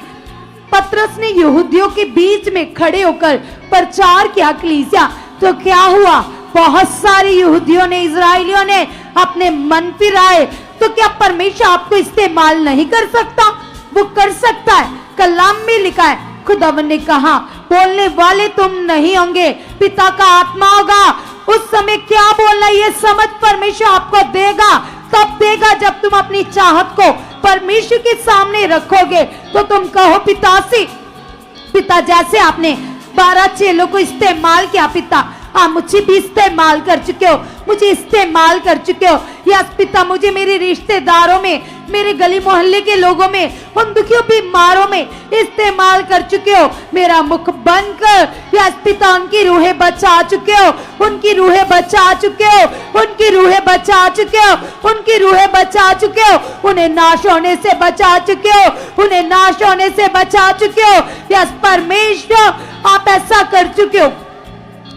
पत्रस ने यहूदियों के बीच में खड़े होकर प्रचार किया कलीसिया, तो क्या हुआ, बहुत सारे यहूदियों ने, इजराइलियों ने अपने मन फिराए। तो क्या परमेश्वर आपको इस्तेमाल नहीं कर सकता? वो कर सकता है। कलाम में लिखा है, खुदावन ने कहा बोलने वाले तुम नहीं होंगे, पिता का आत्मा होगा। उस समय क्या बोलना ये समझ परमेश्वर आपको देगा, तब देगा जब तुम अपनी चाहत को परमेश्वर के सामने रखोगे। तो तुम कहो पिता से, पिता जैसे आपने 12 चेलों को इस्तेमाल किया पिता, आप मुझे भी इस्तेमाल कर चुके हो, मुझे इस्तेमाल कर चुके हो। यस पिता, मुझे मेरे रिश्तेदारों में, मेरे गली मोहल्ले के लोगों में, उन दुखियों बीमारों में इस्तेमाल कर चुके हो। मेरा मुख बंद कर, यस पिता, उनकी रूहें बचा चुके हो, उनकी रूहें बचा चुके हो, उनकी रूहें बचा चुके हो, उनकी रूहें बचा चुके हो, उन्हें नाश होने से बचा चुके हो, उन्हें नाश होने से बचा चुके हो। यस परमेश्वर, आप ऐसा कर चुके हो।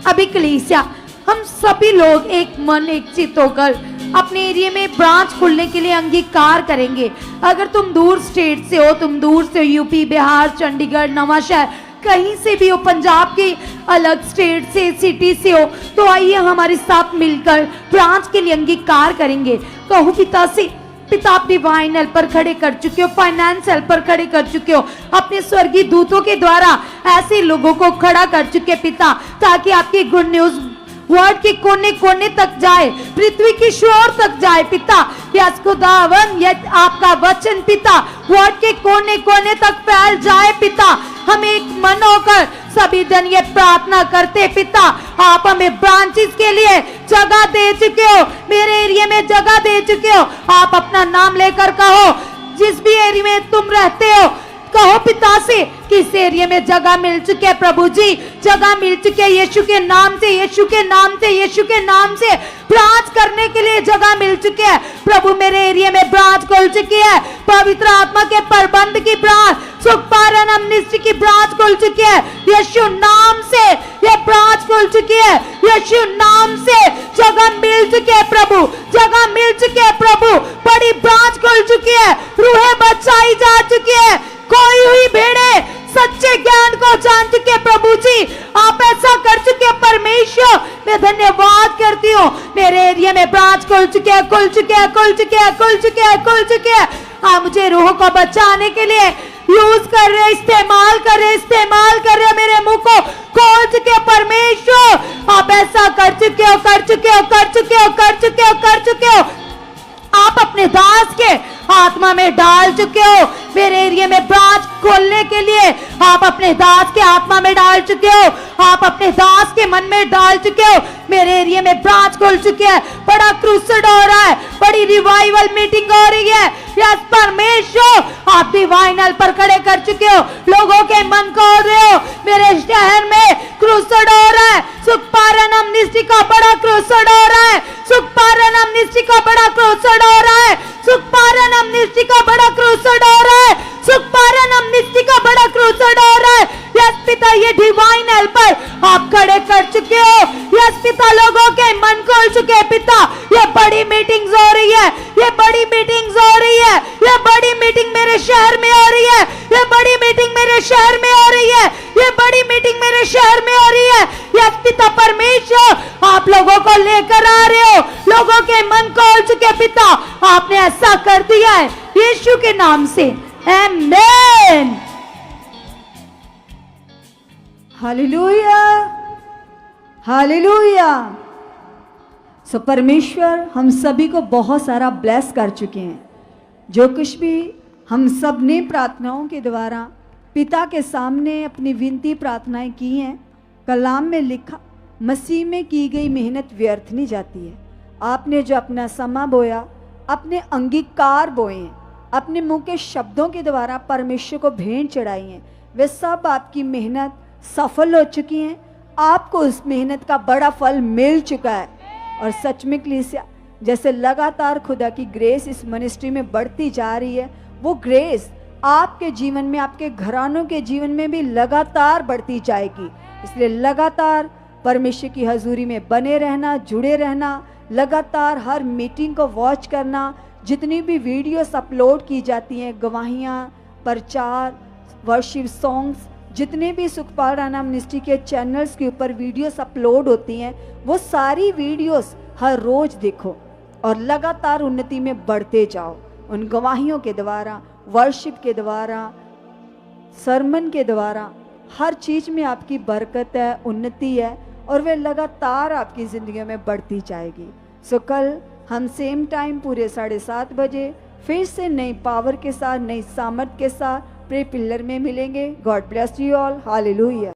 अभी कलीसिया हम सभी लोग एक मन एक चित होकर अपने एरिया में ब्रांच खोलने के लिए अंगीकार करेंगे। अगर तुम दूर स्टेट से हो, तुम दूर से यूपी, बिहार, चंडीगढ़, नवाशहर, कहीं से भी हो, पंजाब के अलग स्टेट से, सिटी से हो, तो आइए हमारे साथ मिलकर ब्रांच के लिए अंगीकार करेंगे। कहूँ पिता से, पिता आप डिवाइन हेल्पर खड़े कर चुके हो, फाइनेंस हेल्पर खड़े कर चुके हो, अपने स्वर्गीय दूतों के द्वारा ऐसे लोगों को खड़ा कर चुके पिता, ताकि आपकी गुड न्यूज वर्ल्ड के कोने कोने तक जाए, पृथ्वी की शोर तक जाए पिता। यस खुदावन, यह आपका वचन पिता वर्ल्ड के कोने कोने तक फैल जाए पिता। हम एक मन होकर सभी जन ये प्रार्थना करते पिता, आप हमें ब्रांचेस के लिए जगह दे चुके हो, मेरे एरिया में जगह दे चुके हो। आप अपना नाम लेकर कहो, जिस भी एरिया में तुम रहते हो, कहो पिता से कि इस एरिया में जगह मिल चुकी है प्रभु जी, जगह मिल चुकी है यीशु के नाम से, यीशु के नाम से, यीशु के नाम से ब्रांच करने के लिए जगह मिल चुकी है प्रभु। मेरे एरिया में ब्रांच खुल चुकी है, पवित्र आत्मा के प्रबंध की ब्रांच, सुखपारण अमनिस्ट्री की ब्रांच खुल चुकी है, यीशु नाम से ये ब्रांच खुल चुकी है, यीशु नाम से जगह मिल चुकी है प्रभु, जगह मिल चुकी है प्रभु, बड़ी ब्रांच खुल चुकी है, रूहें बचाई जा चुकी है, कोई हुई भेड़े सच्चे ज्ञान को जान चुके प्रभु जी, आप ऐसा कर चुके परमेश्वर। मैं धन्यवाद करती हूँ, मेरे एरिया में ब्रांच खुल चुके हैं, खुल चुके हैं, खुल चुके हैं, खुल चुके हैं, खुल चुके हैं। आप मुझे रूह को बचाने के लिए यूज कर रहे, इस्तेमाल कर रहे, इस्तेमाल कर रहे, मेरे मुंह को खोल चुके परमेश्वर। आप ऐसा कर चुके हो, कर चुके हो, कर चुके हो, कर चुके हो, कर चुके हो। आप अपने दास के आत्मा में डाल चुके हो, मेरे एरिया में ब्रांच खोलने के लिए आप अपने दास के आत्मा में डाल चुके हो, आप अपने दास के मन में डाल चुके हो, मेरे एरिया में ब्रांच खुल चुकी है, बड़ा क्रूसेड हो रहा है, बड़ी रिवाइवल मीटिंग हो रही है। यस परमेश्वर, आप डिवाइन हेल्पर खड़े कर चुके हो, लोगों के मन खोल रहे हो, मेरे शहर में क्रूसेड हो रहा है, सुखपारण अमनिस्ट्री का बड़ा क्रूसेड हो रहा है, सुखपारण अमनिस्ट्री का बड़ा क्रूसेड हो रहा है, सुखपारण अमनिस्ट्री का बड़ा क्रूसेड हो रहा है, सुखपारण अमनिस्ट्री का बड़ा क्रूसेड हो रहा है। यस पिता, ये डिवाइन हेल्पर आप खड़े कर चुके हो, यस पिता, लोगों के मन खोल चुके हैं पिता। ये बड़ी मीटिंग्स हो रही है, ये बड़ी मीटिंग्स हो रही है, ये बड़ी मीटिंग मेरे शहर में हो रही है, ये बड़ी मीटिंग मेरे शहर में हो रही है, ये बड़ी बड़ी मीटिंग मेरे शहर में हो रही है। यस पिता परमेश्वर आप लोगों को लेकर आ रहे हो, लोगों के मन खोल चुके पिता, आपने ऐसा कर दिया है यीशु के नाम से, आमीन। Hallelujah, hallelujah. सो परमेश्वर हम सभी को बहुत सारा ब्लेस कर चुके हैं। जो कुछ भी हम सब ने प्रार्थनाओं के द्वारा पिता के सामने अपनी विनती प्रार्थनाएं की हैं, कलाम में लिखा, मसीह में की गई मेहनत व्यर्थ नहीं जाती है। आपने जो अपना समा बोया, अपने अंगीकार बोए हैं, अपने मुंह के शब्दों के द्वारा परमेश्वर को भेंट चढ़ाई हैं, वे सब आपकी मेहनत सफल हो चुकी हैं। आपको उस मेहनत का बड़ा फल मिल चुका है। और सच में कलीसिया, जैसे लगातार खुदा की ग्रेस इस मिनिस्ट्री में बढ़ती जा रही है, वो ग्रेस आपके जीवन में, आपके घरानों के जीवन में भी लगातार बढ़ती जाएगी। इसलिए लगातार परमेश्वर की हजूरी में बने रहना, जुड़े रहना, लगातार हर मीटिंग को वॉच करना, जितनी भी वीडियोस अपलोड की जाती हैं, गवाहियाँ, प्रचार, वर्शिप सॉन्ग्स, जितने भी सुखपाल राणा मिनिस्ट्री के चैनल्स के ऊपर वीडियोस अपलोड होती हैं, वो सारी वीडियोस हर रोज़ देखो और लगातार उन्नति में बढ़ते जाओ। उन गवाहियों के द्वारा, वर्शिप के द्वारा, सरमन के द्वारा, हर चीज़ में आपकी बरकत है, उन्नति है और वे लगातार आपकी ज़िंदगी में बढ़ती जाएगी। सो कल हम सेम टाइम पूरे 7:30 बजे फिर से नई पावर के साथ, नई सामर्थ के साथ प्रे पिलर में मिलेंगे। God bless you all. Hallelujah.